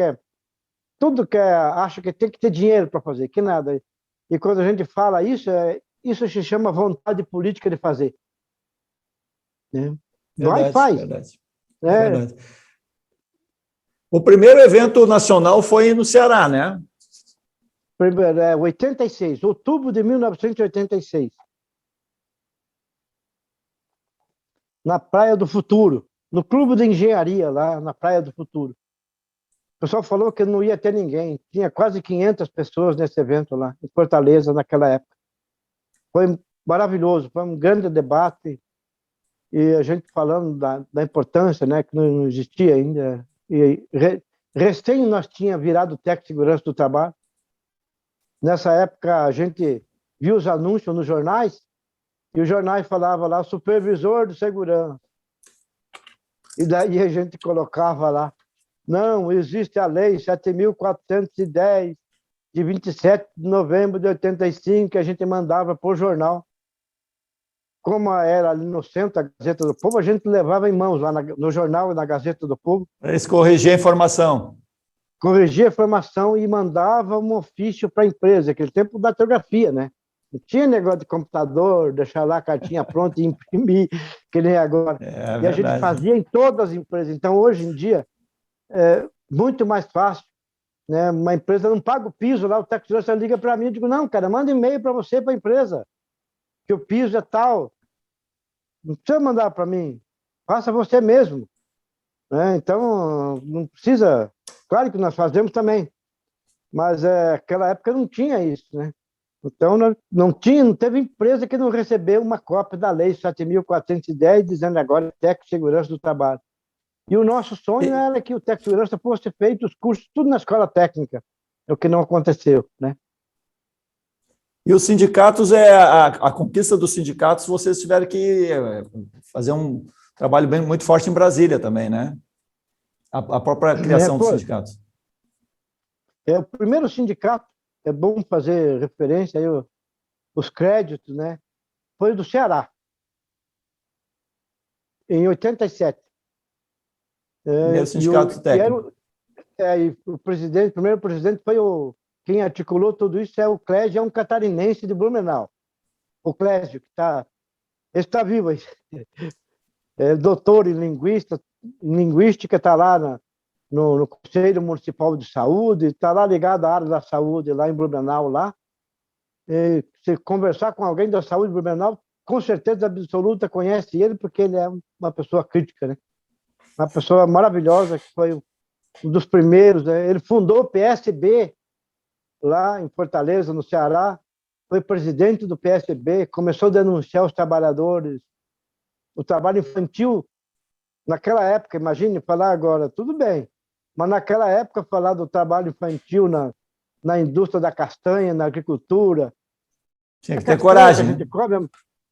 acha que tem que ter dinheiro para fazer, que nada. E quando a gente fala isso, isso se chama vontade política de fazer. Né? Vai e faz. Verdade. Verdade. O primeiro evento nacional foi no Ceará, né? 86, outubro de 1986. Na Praia do Futuro, no Clube de Engenharia, lá na Praia do Futuro. O pessoal falou que não ia ter ninguém. Tinha quase 500 pessoas nesse evento lá, em Fortaleza, naquela época. Foi maravilhoso, foi um grande debate. E a gente falando da importância, né, que não existia ainda. E recém nós tínhamos virado técnico de segurança do trabalho. Nessa época, a gente viu os anúncios nos jornais, e os jornais falavam lá, supervisor de segurança. E daí a gente colocava lá, não, existe a lei 7.410, de 27 de novembro de 85, que a gente mandava por jornal. Como era ali no centro da Gazeta do Povo, a gente levava em mãos lá no jornal e na Gazeta do Povo. Eles corrigiam a informação. Corrigia a informação e mandava um ofício para a empresa, aquele tempo da datilografia, né? Não tinha negócio de computador, deixar lá a cartinha pronta e imprimir, que nem agora. E a gente fazia em todas as empresas. Então, hoje em dia, é muito mais fácil. Né? Uma empresa não paga o piso lá, o técnico liga para mim e digo, não, cara, manda e-mail para você, para a empresa, que o piso é tal. Não precisa mandar para mim, faça você mesmo. Né? Então, não precisa... Claro que nós fazemos também, mas naquela época não tinha isso, né? Então, não teve empresa que não recebeu uma cópia da Lei 7.410, dizendo agora técnico de segurança do trabalho. E o nosso sonho era que o técnico de segurança fosse feito os cursos tudo na escola técnica, é o que não aconteceu, né? E os sindicatos, a conquista dos sindicatos, vocês tiveram que fazer um trabalho muito forte em Brasília também, né? A própria criação dos sindicatos. O primeiro sindicato, é bom fazer referência aí, os créditos, né? Foi do Ceará, em 87. Primeiro sindicato técnico. O primeiro presidente foi quem articulou tudo isso é o Clésio, é um catarinense de Blumenau. O Clésio, que está vivo aí. É doutor em linguística, está lá no Conselho Municipal de Saúde, está lá ligado à área da saúde, lá em Blumenau, lá. E se conversar com alguém da saúde de Blumenau, com certeza absoluta conhece ele, porque ele é uma pessoa crítica, né? Uma pessoa maravilhosa, que foi um dos primeiros, né? Ele fundou o PSB lá em Fortaleza, no Ceará, foi presidente do PSB, começou a denunciar os trabalhadores, o trabalho infantil. Naquela época, imagine falar agora, tudo bem, mas naquela época falar do trabalho infantil na indústria da castanha, na agricultura. Tinha que ter coragem, que a gente come,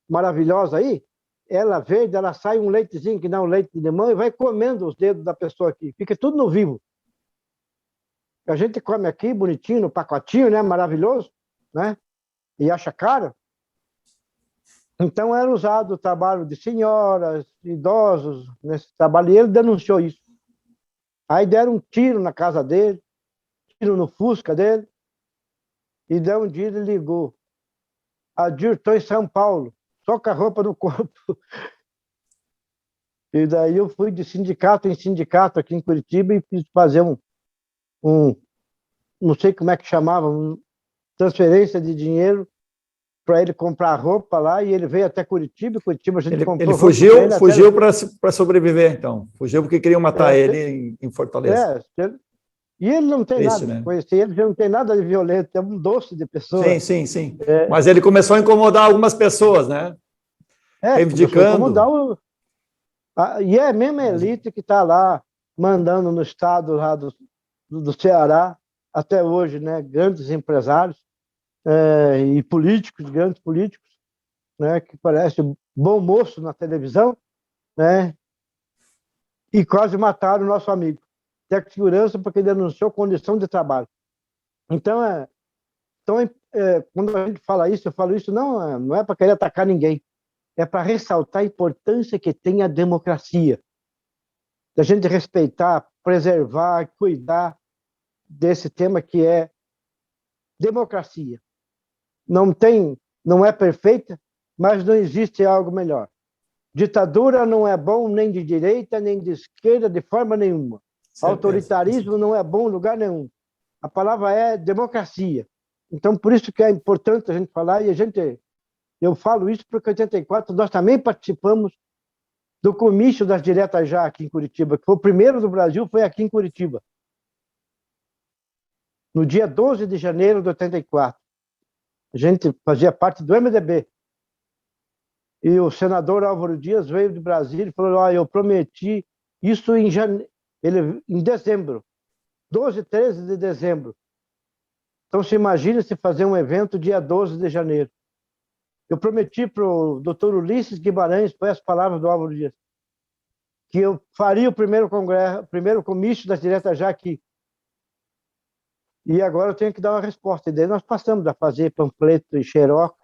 maravilhosa aí, ela verde, ela sai um leitezinho que dá um leite de limão e vai comendo os dedos da pessoa aqui. Fica tudo no vivo. A gente come aqui, bonitinho, no pacotinho, né? Maravilhoso, né? E acha caro. Então era usado o trabalho de senhoras, idosos, nesse trabalho, e ele denunciou isso. Aí deram um tiro na casa dele, tiro no Fusca dele, e daí um dia ele ligou. Adir, estou em São Paulo, só com a roupa no corpo. E daí eu fui de sindicato em sindicato aqui em Curitiba e fiz fazer não sei como é que chamava, transferência de dinheiro para ele comprar roupa lá, e ele veio até Curitiba. Curitiba a gente comprou ele roupa fugiu para sobreviver, então. Fugiu porque queriam matar ele em Fortaleza. E ele não tem Triste, nada, né? conheci ele, não tem nada de violento, é um doce de pessoa. Sim. Mas ele começou a incomodar algumas pessoas, né? Reivindicando. E é a mesma elite que está lá mandando no estado lá do Ceará, até hoje, né? Grandes empresários e políticos, grandes políticos, né? Que parece bom moço na televisão, né? E quase mataram o nosso amigo. Técnico de segurança porque denunciou condição de trabalho. Então, quando a gente fala isso, eu falo isso não é para querer atacar ninguém, é para ressaltar a importância que tem a democracia, da gente respeitar, preservar, cuidar desse tema que é democracia. Não é perfeita, mas não existe algo melhor. Ditadura não é bom nem de direita, nem de esquerda, de forma nenhuma. Autoritarismo não é bom em lugar nenhum. A palavra é democracia. Então, por isso que é importante a gente falar, e eu falo isso porque em 84 nós também participamos do comício das diretas já aqui em Curitiba, que foi o primeiro do Brasil, foi aqui em Curitiba. No dia 12 de janeiro de 84. A gente fazia parte do MDB. E o senador Álvaro Dias veio de Brasília e falou: eu prometi isso em dezembro, 12, 13 de dezembro. Então, se imagina se fazer um evento dia 12 de janeiro. Eu prometi para o doutor Ulisses Guimarães, foi as palavras do Álvaro Dias, que eu faria o primeiro comício das diretas já aqui. E agora eu tenho que dar uma resposta. E daí nós passamos a fazer panfleto e xerox,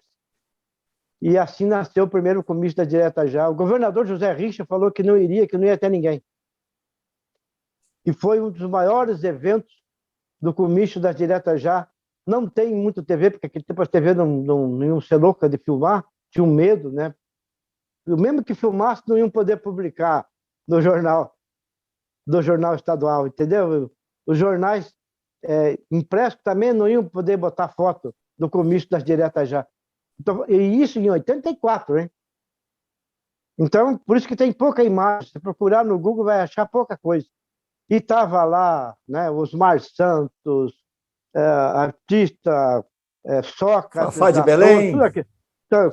e assim nasceu o primeiro comício da direta já. O governador José Richa falou que não ia ter ninguém. E foi um dos maiores eventos do comício das diretas já. Não tem muito TV, porque aquele tempo a TV não iam ser louca de filmar, tinham medo, né? E mesmo que filmasse, não iam poder publicar no jornal, do jornal estadual, entendeu? Os jornais impressos também não iam poder botar foto do comício das diretas já. Então, e isso em 84, hein? Então, por isso que tem pouca imagem. Se procurar no Google, vai achar pouca coisa. E estava lá, né, Osmar Santos, artista, Sócrates, Fafá de Belém,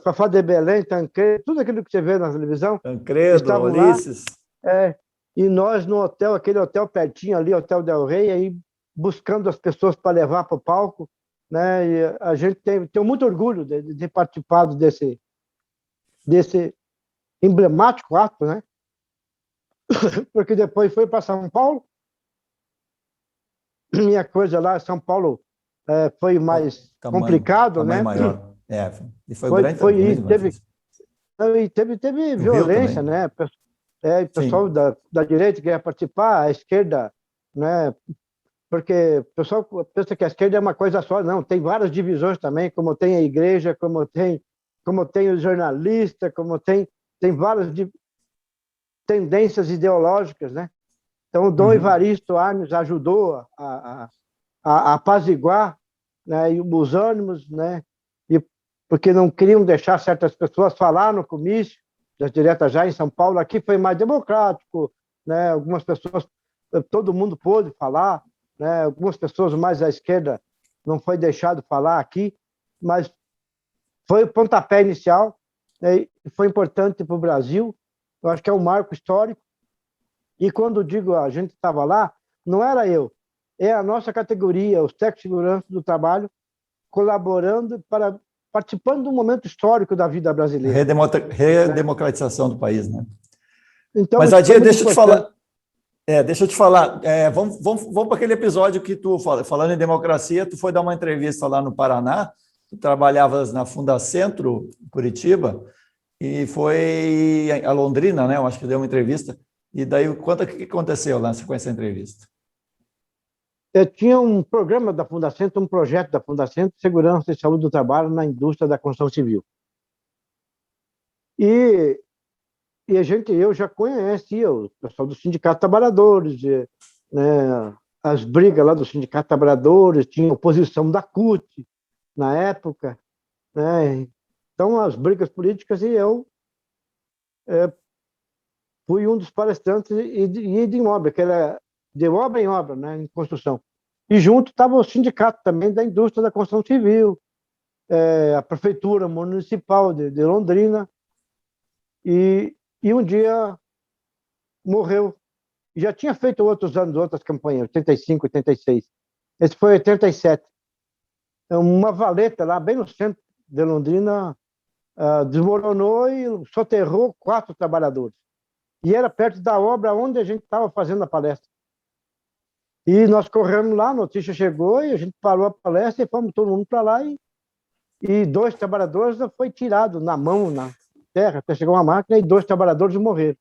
Fafá de Belém, Tancredo, tudo aquilo que você vê na televisão. Tancredo, Ulisses. Lá, e nós no hotel, aquele hotel pertinho ali, Hotel Del Rey, aí buscando as pessoas para levar para o palco, né? E a gente tem muito orgulho de ter participado desse emblemático ato, né? Porque depois foi para São Paulo. Minha coisa lá, São Paulo, foi mais complicado, né? Maior. E foi grande. Teve violência, né? O pessoal da direita queria participar, a esquerda, né? Porque o pessoal pensa que a esquerda é uma coisa só. Não, tem várias divisões também, como tem a igreja, como tem o jornalista, como tem várias tendências ideológicas, né? Então, o Dom Evaristo Arnes ajudou a apaziguar, né, os ânimos, né? Porque não queriam deixar certas pessoas falar no comício das diretas já em São Paulo. Aqui foi mais democrático, né? Algumas pessoas, todo mundo pôde falar, né? Algumas pessoas mais à esquerda não foi deixado falar aqui, mas foi o pontapé inicial, né? Foi importante para o Brasil. Eu acho que é um marco histórico. E quando digo a gente estava lá, não era eu. é a nossa categoria, os técnicos de segurança do trabalho, colaborando participando de um momento histórico da vida brasileira. Redemocratização do país, né? Então, Mas, isso foi Adir, muito deixa eu te importante. falar. Deixa eu te falar. Vamos para aquele episódio que tu, falando em democracia, tu foi dar uma entrevista lá no Paraná, tu trabalhavas na Fundacentro, Curitiba, e foi a Londrina, né? Eu acho que deu uma entrevista. E daí, conta o que aconteceu lá com essa entrevista. Eu tinha um programa da Fundacentro, um projeto da Fundacentro, Segurança e Saúde do Trabalho na indústria da construção civil. E eu já conhecia o pessoal do Sindicato de Trabalhadores, né, as brigas lá do Sindicato de Trabalhadores, tinha oposição da CUT na época, né? Então, as brigas políticas, e eu fui um dos palestrantes e de obra, que era de obra em obra, né, em construção. E junto estava o sindicato também da indústria da construção civil, a prefeitura municipal de Londrina, e um dia morreu. Já tinha feito outros anos, outras campanhas, 85, 86. Esse foi 87. Uma valeta lá, bem no centro de Londrina, desmoronou e soterrou 4 trabalhadores. E era perto da obra onde a gente estava fazendo a palestra. E nós corremos lá, a notícia chegou e a gente parou a palestra e fomos todo mundo para lá e 2 trabalhadores foi tirado na mão, na terra, até chegar uma máquina e 2 trabalhadores morreram.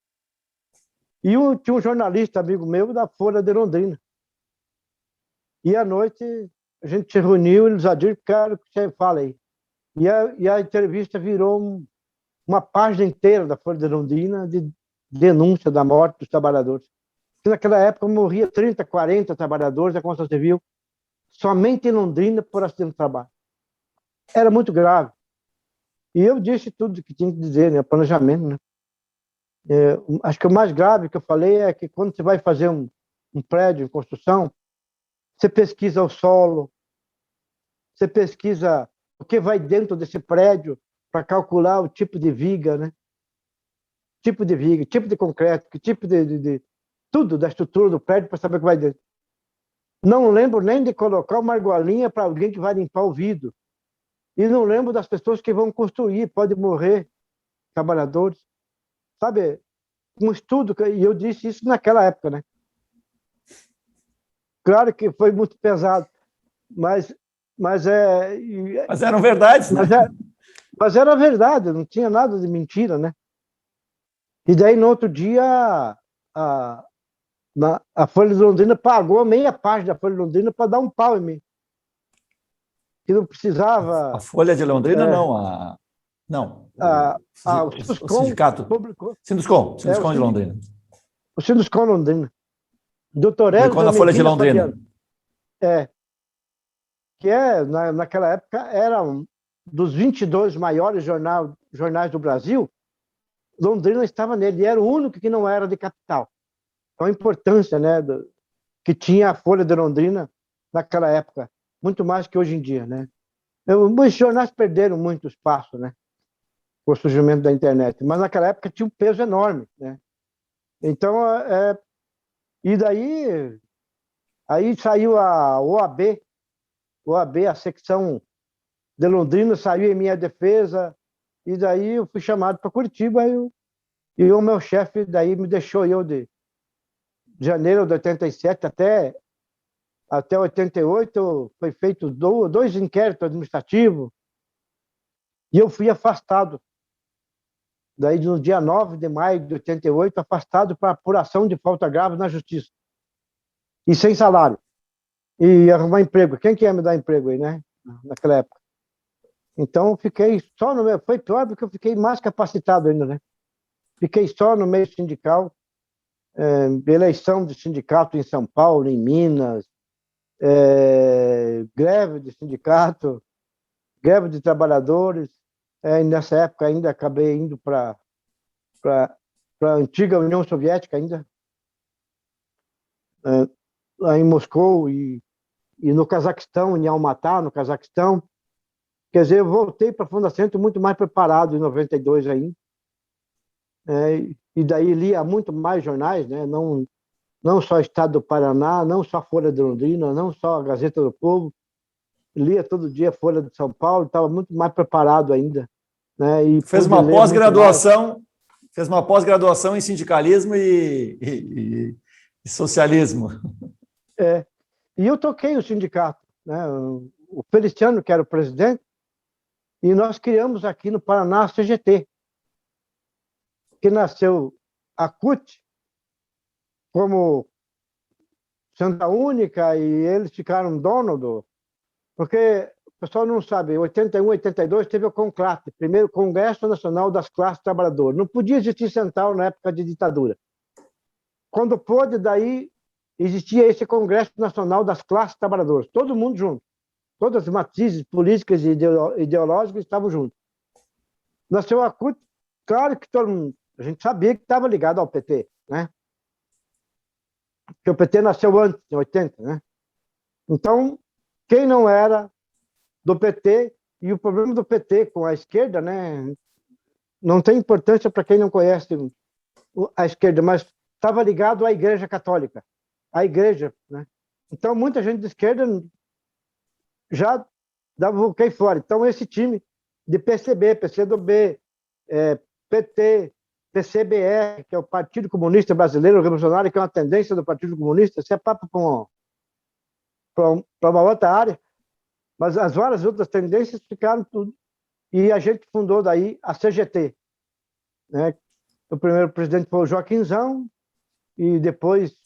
E tinha um jornalista amigo meu da Folha de Londrina. E à noite a gente se reuniu e eles Adir, quero que você fale aí. E a entrevista virou uma página inteira da Folha de Londrina de denúncia da morte dos trabalhadores. Porque naquela época morria 30, 40 trabalhadores da construção civil somente em Londrina por acidente de trabalho. Era muito grave. E eu disse tudo que tinha que dizer, né? Planejamento, né? Acho que o mais grave que eu falei é que quando você vai fazer um prédio em construção, você pesquisa o solo, você pesquisa o que vai dentro desse prédio para calcular o tipo de viga, né? Tipo de viga, tipo de concreto, que tipo de tudo da estrutura do prédio para saber o que vai dentro. Não lembro nem de colocar uma argolinha para alguém que vai limpar o vidro. E não lembro das pessoas que vão construir, pode morrer trabalhadores. Sabe, um estudo, e eu disse isso naquela época, né? Claro que foi muito pesado, mas eram verdades, né? Mas era verdade, não tinha nada de mentira, né? E daí, no outro dia, a Folha de Londrina pagou meia página da Folha de Londrina para dar um pau em mim. Que não precisava... A Folha de Londrina, não. Não. O O sindicato. publicou. Sinduscom de Londrina. O Sinduscom Londrina. Doutor publicou na Folha de Londrina. Que naquela época era um dos 22 maiores jornais do Brasil. Londrina estava nele, e era o único que não era de capital. Então, a importância, né, que tinha a Folha de Londrina naquela época, muito mais que hoje em dia, né? Os jornais perderam muito espaço, né, com o surgimento da internet, mas naquela época tinha um peso enorme, né? Então, e daí aí saiu a OAB, a secção de Londrina saiu em minha defesa, e daí eu fui chamado para Curitiba, e o meu chefe daí me deixou eu de janeiro de 87 até 88, foi feito 2 inquéritos administrativos, e eu fui afastado. Daí, no dia 9 de maio de 88, afastado para apuração de falta grave na justiça. E sem salário. E arrumar emprego. Quem que ia me dar emprego aí, né? Naquela época. Então, fiquei só no meio. Foi pior porque eu fiquei mais capacitado ainda, né? Fiquei só no meio sindical, eleição de sindicato em São Paulo, em Minas, greve de sindicato, greve de trabalhadores. Nessa época ainda acabei indo para a antiga União Soviética ainda, lá em Moscou e no Cazaquistão, em Almatá, no Cazaquistão. Quer dizer, eu voltei para a Fundacentro muito mais preparado em 92 ainda. E daí lia muito mais jornais, né? Não não só Estado do Paraná, não só Folha de Londrina, não só a Gazeta do Povo, lia todo dia a Folha de São Paulo, estava muito mais preparado ainda, né? E Fez pude uma ler muito mais. pós-graduação em sindicalismo e socialismo. É, e eu toquei o sindicato, né? O Feliciano, que era o presidente, e nós criamos aqui no Paraná a CGT, que nasceu a CUT como Santa Única, e eles ficaram dono do... Porque o pessoal não sabe, em 81, 82 teve o CONCLAT, primeiro Congresso Nacional das Classes Trabalhadoras. Não podia existir central na época de ditadura. Quando pôde, daí existia esse Congresso Nacional das Classes Trabalhadoras, todo mundo junto. Todas as matrizes políticas e ideológicas estavam juntos. Nasceu a CUT, claro que todo mundo, a gente sabia que estava ligado ao PT, né? Porque o PT nasceu antes, em 80, né? Então, quem não era do PT, e o problema do PT com a esquerda, né? Não tem importância para quem não conhece a esquerda, mas estava ligado à Igreja Católica, à Igreja, né? Então, muita gente de esquerda já dava o que fora. Então, esse time de PCB, PCdoB, PT, PCBR, que é o Partido Comunista Brasileiro Revolucionário, que é uma tendência do Partido Comunista, isso é papo para uma outra área, mas as várias outras tendências ficaram tudo. E a gente fundou daí a CGT, né? O primeiro presidente foi o Joaquinzão, e depois,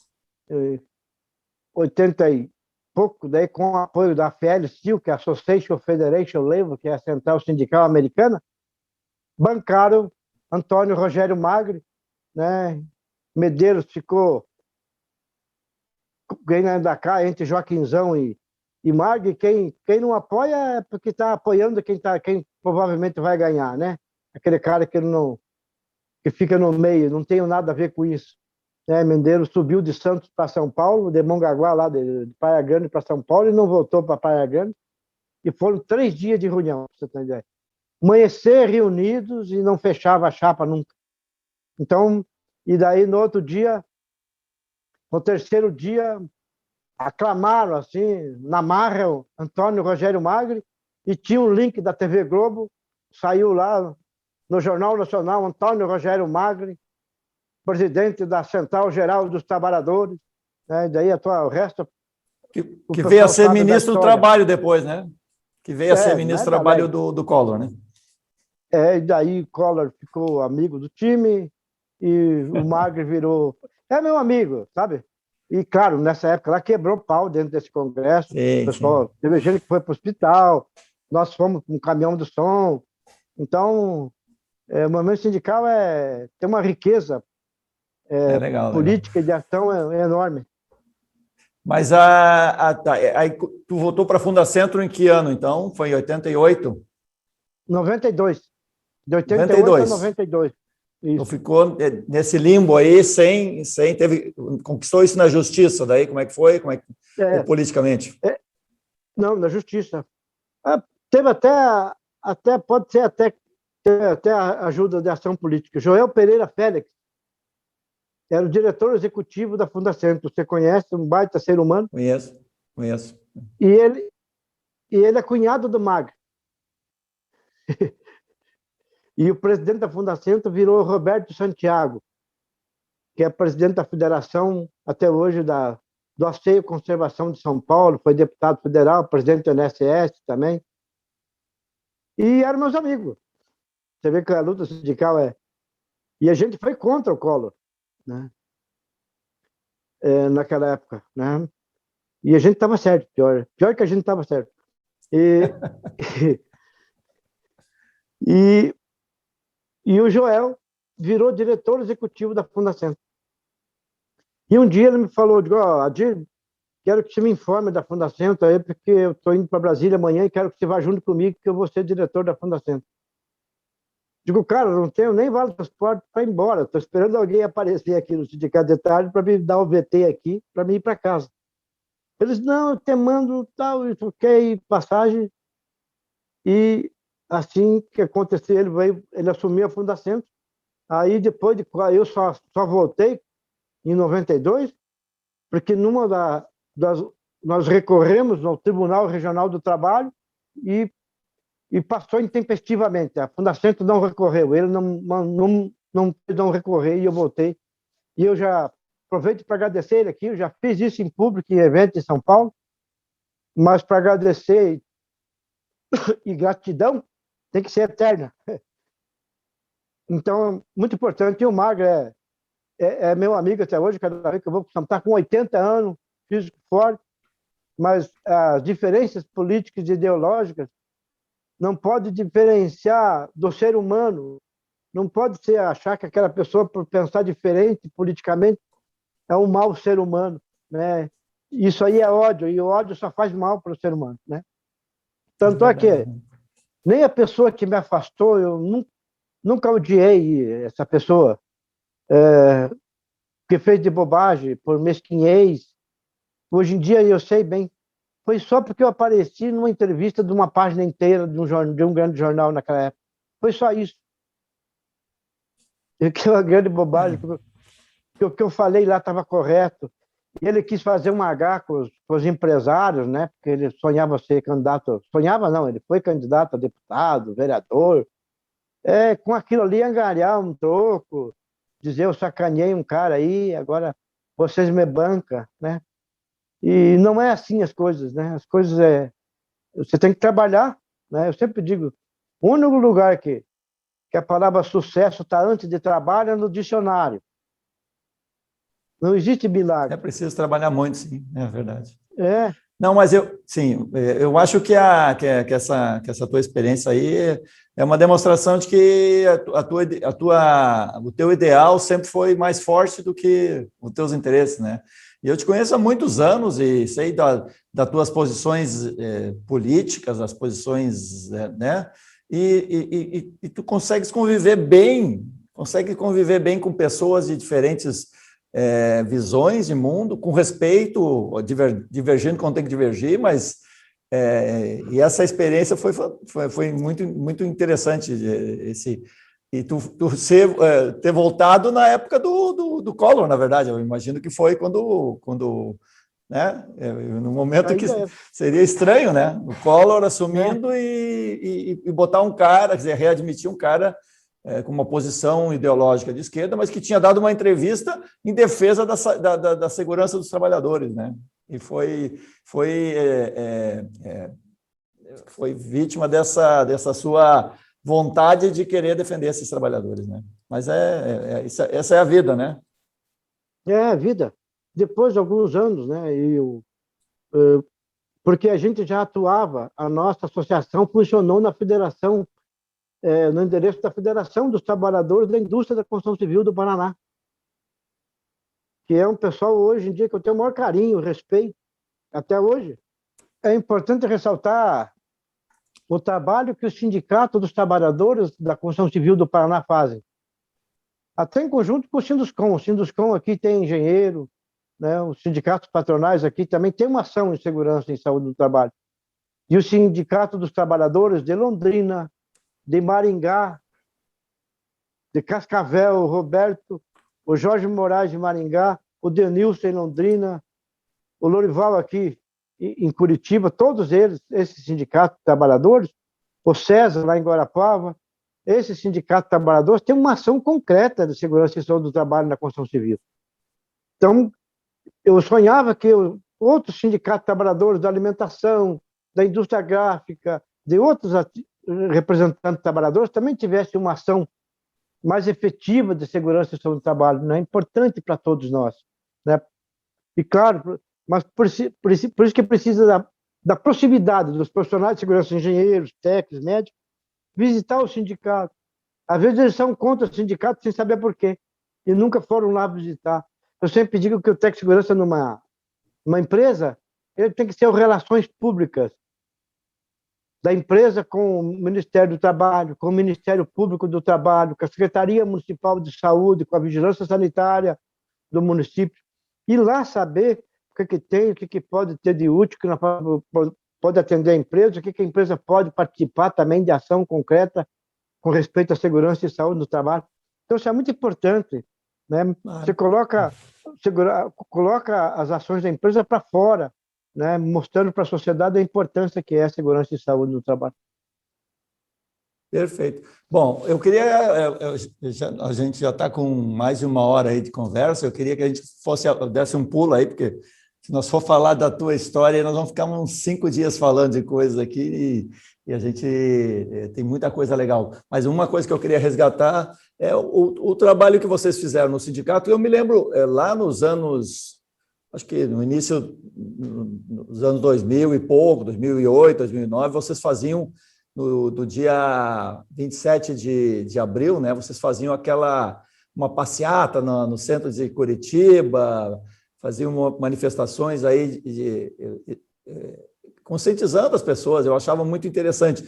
80 e pouco, daí, com o apoio da AFL-CIO, que é a Association Federation Labor, que é a Central Sindical Americana, bancaram Antônio Rogério Magri, né? Medeiros ficou ganhando da cá entre Joaquinzão e Magri. Quem não apoia é porque está apoiando quem provavelmente vai ganhar, né? Aquele cara que fica no meio, não tem nada a ver com isso. Medeiros subiu de Santos para São Paulo, de Mongaguá, lá de Praia Grande para São Paulo, e não voltou para Praia Grande. E foram 3 dias de reunião, pra você ter ideia. Amanhecer reunidos e não fechava a chapa nunca. Então, e daí no outro dia, no terceiro dia, aclamaram assim, na marra, o Antônio Rogério Magri, e tinha um link da TV Globo, saiu lá no Jornal Nacional, Antônio Rogério Magri, presidente da Central Geral dos Trabalhadores, né? Daí o resto... Que veio a ser ministro do Trabalho depois, né? Que veio a ser ministro do Trabalho do Collor, né? E daí Collor ficou amigo do time, e o Magri virou... É meu amigo, sabe? E, claro, nessa época lá quebrou pau dentro desse congresso. Sim, o pessoal, sim. Teve gente que foi para o hospital, nós fomos com um caminhão do som. Então, o movimento sindical tem uma riqueza Legal, legal. política e de ação enorme. Mas aí tu voltou para a Fundacentro em que ano, então? Foi em 88? 92. De 88 a 92. Isso. Então ficou nesse limbo aí, conquistou isso na justiça, daí como é que foi? Ou politicamente? Não, na justiça. Teve pode ser até a ajuda de ação política. Joel Pereira Félix era o diretor executivo da Fundacentro. Você conhece, um baita ser humano? Conheço. E ele é cunhado do Magri. E o presidente da Fundacentro virou Roberto Santiago, que é presidente da federação até hoje do Aceio e Conservação de São Paulo, foi deputado federal, presidente do INSS também. E eram meus amigos. Você vê que a luta sindical E a gente foi contra o Collor, né? Naquela época, né? E a gente estava certo, pior que a gente estava certo. E o Joel virou diretor executivo da Fundacentro. E um dia ele me falou, Adir, quero que você me informe da Fundacentro aí, porque eu estou indo para Brasília amanhã e quero que você vá junto comigo, que eu vou ser diretor da Fundacentro. Digo, cara, não tenho nem vale transporte para ir embora. Estou esperando alguém aparecer aqui no sindicato de tarde para me dar o VT aqui, para me ir para casa. Eles, não, eu te mando tal, isso ok, passagem. E assim que aconteceu, ele assumiu a Fundacentro. Aí depois eu só voltei em 92, porque nós recorremos ao Tribunal Regional do Trabalho e passou intempestivamente. A Fundacentro não recorreu, ele não recorrer e eu voltei. E eu já aproveito para agradecer ele aqui, eu já fiz isso em público, em evento em São Paulo, mas para agradecer e gratidão tem que ser eterna. Então, muito importante. E o Magro é meu amigo até hoje, cada vez que eu vou para está com 80 anos, físico forte, mas as diferenças políticas e ideológicas não pode diferenciar do ser humano, não pode ser achar que aquela pessoa, por pensar diferente politicamente, é um mau ser humano, né? Isso aí é ódio, e o ódio só faz mal para o ser humano, né? Tanto é que nem a pessoa que me afastou, eu nunca odiei essa pessoa, que fez de bobagem, por mesquinhez. Hoje em dia eu sei bem, foi só porque eu apareci numa entrevista de uma página inteira de um grande jornal naquela época. Foi só isso. E que é uma grande bobagem, que o que eu falei lá estava correto. E ele quis fazer um H com os empresários, né? Porque ele sonhava ser candidato. Sonhava não, ele foi candidato a deputado, vereador. Com aquilo ali, angariar um troco, dizer eu sacaneei um cara aí, agora vocês me bancam, né? E não é assim as coisas, né? As coisas você tem que trabalhar, né? Eu sempre digo, o único lugar que a palavra sucesso está antes de trabalho é no dicionário. Não existe milagre. É preciso trabalhar muito, sim, é verdade. Não, mas eu acho que essa tua experiência aí é uma demonstração de que o teu ideal sempre foi mais forte do que os teus interesses, né? E eu te conheço há muitos anos e sei das tuas posições políticas, as posições, né? E tu consegue conviver bem com pessoas de diferentes visões de mundo, com respeito, divergindo quando tem que divergir, mas e essa experiência foi muito, muito interessante, e tu ter voltado na época do Collor, na verdade. Eu imagino que foi quando né? No momento que seria estranho, né? O Collor assumindo e botar um cara, quer dizer, readmitir um cara com uma posição ideológica de esquerda, mas que tinha dado uma entrevista em defesa da segurança dos trabalhadores, né? E foi vítima dessa sua vontade de querer defender esses trabalhadores, né? Mas essa é a vida, né? É a vida. Depois de alguns anos, né? Porque a gente já atuava, a nossa associação funcionou na federação, no endereço da Federação dos Trabalhadores da Indústria da Construção Civil do Paraná, que é um pessoal hoje em dia que eu tenho o maior carinho, respeito, até hoje. É importante ressaltar o trabalho que o Sindicato dos Trabalhadores da Construção Civil do Paraná fazem, até em conjunto com o Sinduscom. O Sinduscom aqui tem engenheiro, né? Os sindicatos patronais aqui também tem uma ação em segurança e saúde do trabalho. E o Sindicato dos Trabalhadores de Londrina, de Maringá, de Cascavel, o Roberto, o Jorge Moraes de Maringá, o Denilson em Londrina, o Lorival aqui em Curitiba, todos eles, esses sindicatos de trabalhadores, o César lá em Guarapava, esse sindicato de trabalhadores tem uma ação concreta de segurança e saúde do trabalho na construção civil. Então, eu sonhava que outros sindicatos de trabalhadores da alimentação, da indústria gráfica, de outros representantes de trabalhadores também tivessem uma ação mais efetiva de segurança e saúde do trabalho, né? Importante para todos nós, né? E claro, mas por isso que precisa da proximidade dos profissionais de segurança, engenheiros, técnicos, médicos, visitar o sindicato. Às vezes eles são contra o sindicato sem saber por quê, e nunca foram lá visitar. Eu sempre digo que o técnico de segurança numa empresa, ele tem que ser relações públicas da empresa com o Ministério do Trabalho, com o Ministério Público do Trabalho, com a Secretaria Municipal de Saúde, com a Vigilância Sanitária do município, e lá saber o que tem, o que pode ter de útil, que pode atender a empresa, o que a empresa pode participar também de ação concreta com respeito à segurança e saúde no trabalho. Então, isso é muito importante, né? Claro. Você coloca as ações da empresa para fora, né? Mostrando para a sociedade a importância que é a segurança e saúde no trabalho. Perfeito. Bom, eu queria, a gente já está com mais de uma hora aí de conversa, eu queria que a gente desse um pulo aí, porque se nós for falar da tua história, nós vamos ficar uns 5 dias falando de coisas aqui e a gente tem muita coisa legal. Mas uma coisa que eu queria resgatar é o trabalho que vocês fizeram no sindicato. Eu me lembro, lá nos anos, acho que no início dos anos 2000 e pouco, 2008, 2009, vocês faziam do dia 27 de abril, né, vocês faziam uma passeata no centro de Curitiba, faziam manifestações aí conscientizando as pessoas, eu achava muito interessante.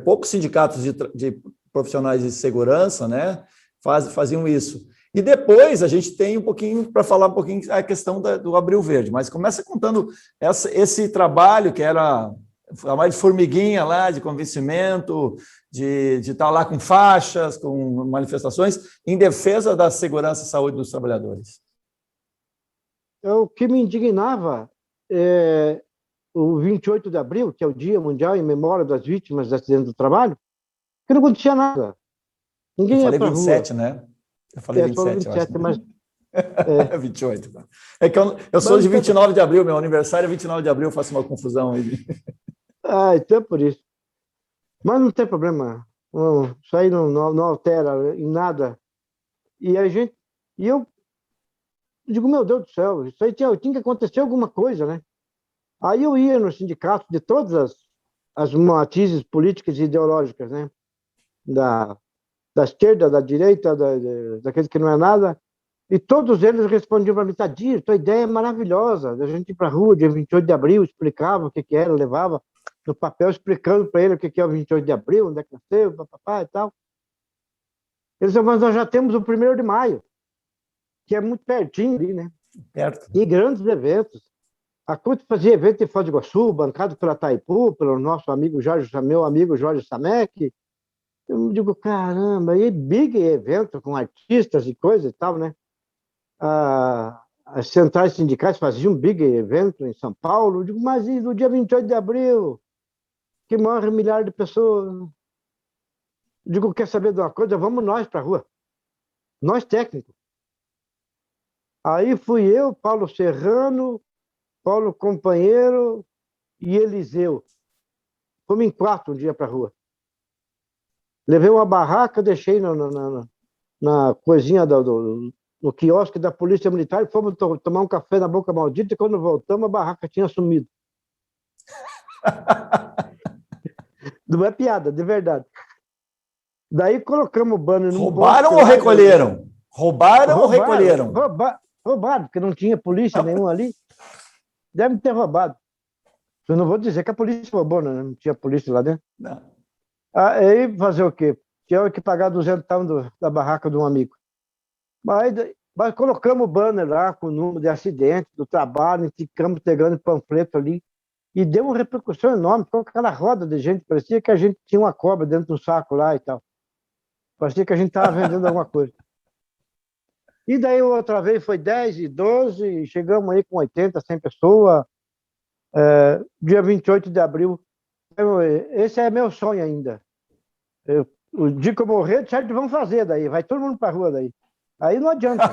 Poucos sindicatos de profissionais de segurança, né, faziam isso. E depois a gente tem um pouquinho, para falar um pouquinho a questão do Abril Verde, mas começa contando esse trabalho que era mais de formiguinha lá, de convencimento, de estar lá com faixas, com manifestações, em defesa da segurança e saúde dos trabalhadores. O que me indignava é o 28 de abril, que é o Dia Mundial em memória das vítimas de acidentes do trabalho, que não acontecia nada. Ninguém ia para a rua. 27, né? Eu falei 27, 27, eu acho. mas... É 28. É que eu sou de 29 de abril, meu aniversário é 29 de abril, eu faço uma confusão aí. Então é por isso. Mas não tem problema. Não, isso aí não altera em nada. E eu digo, meu Deus do céu, isso aí tinha que acontecer alguma coisa, né? Aí eu ia no sindicato de todas as matizes políticas e ideológicas, né? Da esquerda, da direita, daqueles que não é nada, e todos eles respondiam para mim, Tadir, tua ideia é maravilhosa, da gente ir para a rua, dia 28 de abril, explicava o que era, levava no papel explicando para ele o que é o 28 de abril, onde é que nasceu, papapá e tal. Eles diziam, mas nós já temos o 1º de maio, que é muito pertinho ali, né? Perto. E grandes eventos. A CUT fazia evento em Foz do Iguaçu, bancado pela Itaipu, pelo nosso amigo meu amigo Jorge Samek. Eu digo, caramba, e big evento com artistas e coisa e tal, né? As centrais sindicais faziam um big evento em São Paulo. Eu digo, mas e no dia 28 de abril, que morre milhares de pessoas? Eu digo, quer saber de uma coisa? Vamos nós para a rua. Nós técnicos. Aí fui eu, Paulo Serrano, Paulo Companheiro e Eliseu. Fomos em 4 um dia para a rua. Levei uma barraca, deixei na coisinha no quiosque da Polícia Militar e fomos tomar um café na Boca Maldita e quando voltamos a barraca tinha sumido. Não é piada, de verdade. Daí colocamos o banner... Roubaram ou recolheram? Roubaram ou recolheram? Roubaram, porque não tinha polícia nenhuma ali. Deve ter roubado. Eu não vou dizer que a polícia roubou, né? Não tinha polícia lá dentro. Não. Aí fazer o quê? Tinha que pagar 200 da barraca de um amigo. Mas colocamos o banner lá com o número de acidente, do trabalho, ficamos pegando panfleto ali. E deu uma repercussão enorme. Ficou aquela roda de gente. Parecia que a gente tinha uma cobra dentro do saco lá e tal. Parecia que a gente estava vendendo alguma coisa. E daí outra vez foi 10 e 12, e chegamos aí com 80, 100 pessoas. Dia 28 de abril. Esse é meu sonho ainda. O dia que eu morrer, certo, vamos fazer daí. Vai todo mundo para a rua daí. Aí não adianta.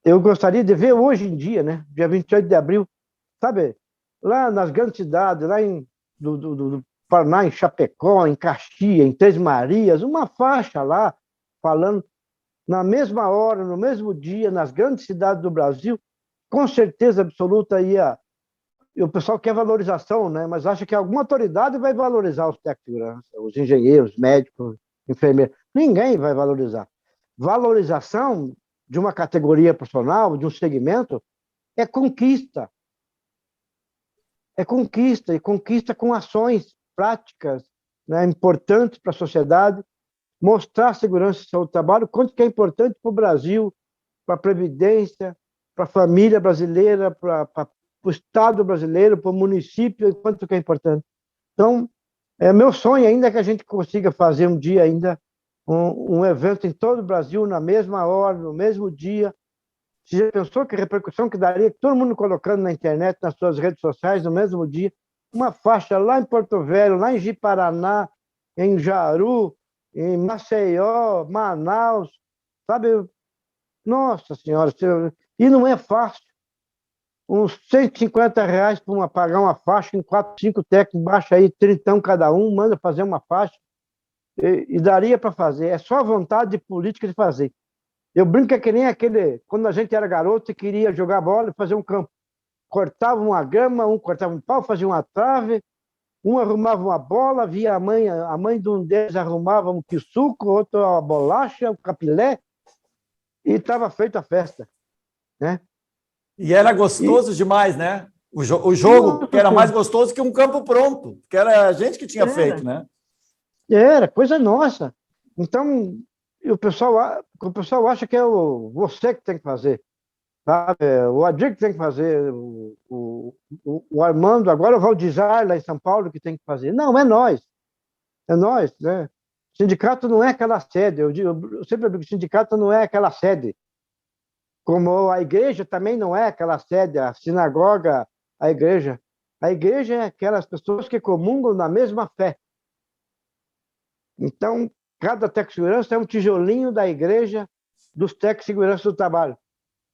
Eu gostaria de ver hoje em dia, né? Dia 28 de abril, sabe? Lá nas grandes cidades, lá do Paraná, em Chapecó, em Caxias, em Três Marias, uma faixa lá, falando na mesma hora, no mesmo dia, nas grandes cidades do Brasil, com certeza absoluta ia... E o pessoal quer valorização, né? Mas acha que alguma autoridade vai valorizar os técnicos de segurança, os engenheiros, médicos, enfermeiros. Ninguém vai valorizar. Valorização de uma categoria profissional, de um segmento, é conquista. É conquista, e conquista com ações práticas, né, importantes para a sociedade, mostrar a segurança e saúde do trabalho, quanto que é importante para o Brasil, para a Previdência, para a família brasileira, para o Estado brasileiro, para o município, quanto que é importante. Então, meu sonho ainda é que a gente consiga fazer um dia ainda um evento em todo o Brasil, na mesma hora, no mesmo dia. Você já pensou que repercussão que daria, todo mundo colocando na internet, nas suas redes sociais, no mesmo dia, uma faixa lá em Porto Velho, lá em Ji-Paraná, em Jaru, em Maceió, Manaus, sabe? Nossa Senhora, e não é fácil. Uns R$ 150 para pagar uma faixa em 4, 5 técnicos, baixa aí 30 cada um, manda fazer uma faixa, e daria para fazer. É só vontade política de fazer. Eu brinco que é que nem aquele, quando a gente era garoto e queria jogar bola e fazer um campo. Cortava uma grama, um cortava um pau, fazia uma trave, um arrumava uma bola, via a mãe de um deles arrumava um pisuco, outro uma bolacha, um capilé, e estava feita a festa, né? E era E, gostoso demais, né? O jogo que nossa era mais Senhora, gostoso que um campo pronto, que era a gente que tinha feito, era, né? era, coisa nossa. Então, o pessoal acha que é você que tem que fazer, sabe? O Adir que tem que fazer, o Armando, agora o Valdizar lá em São Paulo que tem que fazer. Não, é nós, né? O sindicato não é aquela sede, eu sempre digo que o sindicato não é aquela sede, como a igreja também não é aquela sede, a sinagoga, a igreja. A igreja é aquelas pessoas que comungam na mesma fé. Então, cada técnico de segurança é um tijolinho da igreja dos técnicos de segurança do trabalho.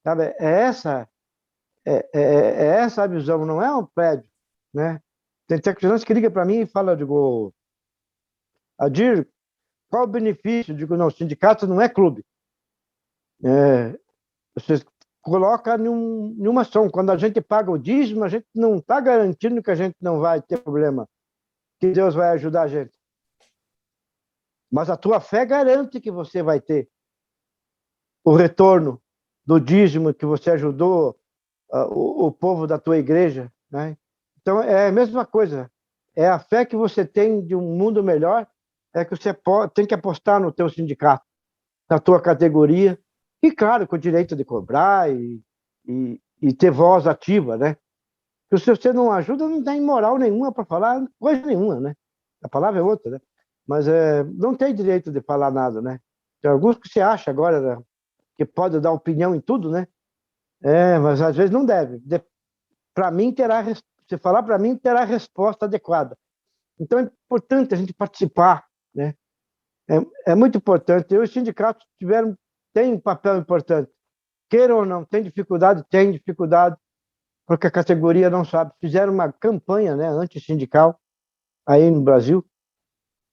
Sabe? É essa a visão, não é um prédio, né? Tem técnico de segurança que liga para mim e fala, digo, Adir, qual o benefício? Eu digo, não, o sindicato não é clube. Você coloca numa ação. Quando a gente paga o dízimo, a gente não está garantindo que a gente não vai ter problema, que Deus vai ajudar a gente. Mas a tua fé garante que você vai ter o retorno do dízimo que você ajudou o povo da tua igreja, né? Então é a mesma coisa. É a fé que você tem de um mundo melhor, é que você tem que apostar no teu sindicato, na tua categoria, e claro, com o direito de cobrar e ter voz ativa, né? Porque se você não ajuda, não tem moral nenhuma para falar coisa nenhuma, né? A palavra é outra, né? Mas não tem direito de falar nada, né? Tem alguns que se acha agora, né, que pode dar opinião em tudo, né? Mas às vezes não deve. Para mim se falar para mim terá a resposta adequada. Então é importante a gente participar, né? É muito importante. E os sindicatos têm um papel importante. Queiram ou não, tem dificuldade, porque a categoria não sabe. Fizeram uma campanha, né, antissindical aí no Brasil,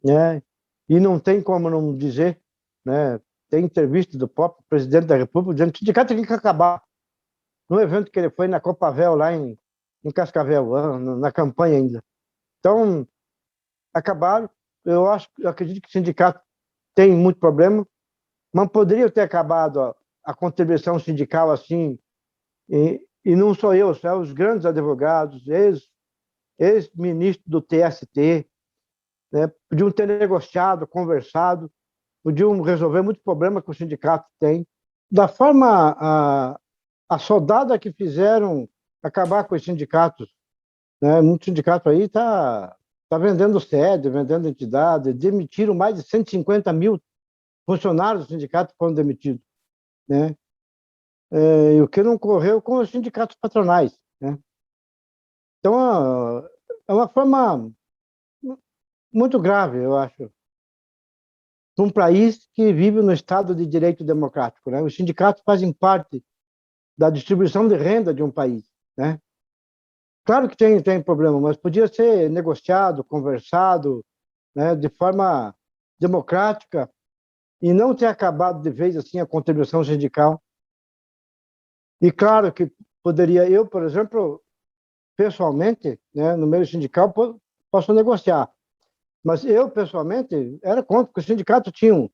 né? E não tem como não dizer, né? Tem entrevista do próprio presidente da República dizendo que o sindicato tem que acabar. No evento que ele foi na Copavel, lá em Cascavel, na campanha ainda. Então, acabaram. Eu acredito que o sindicato tem muito problema, mas poderia ter acabado a contribuição sindical assim, e não sou eu, são os grandes advogados, ex-ministro do TST, né? Podiam ter negociado, conversado, podiam resolver muitos problemas que o sindicato tem. Da forma a soldada que fizeram acabar com os sindicatos, né? Muito sindicato aí tá vendendo sede, vendendo entidade, demitiram mais de 150 mil funcionários do sindicato foram demitidos, né? E o que não ocorreu com os sindicatos patronais, né? Então, é uma forma muito grave, eu acho, para um país que vive no Estado de Direito Democrático, né? Os sindicatos fazem parte da distribuição de renda de um país, né? Claro que tem problema, mas podia ser negociado, conversado, né, de forma democrática e não ter acabado de vez assim a contribuição sindical. E claro que poderia, eu, por exemplo, pessoalmente, né, no meio sindical, posso negociar. Mas eu, pessoalmente, era contra, porque os sindicatos tinham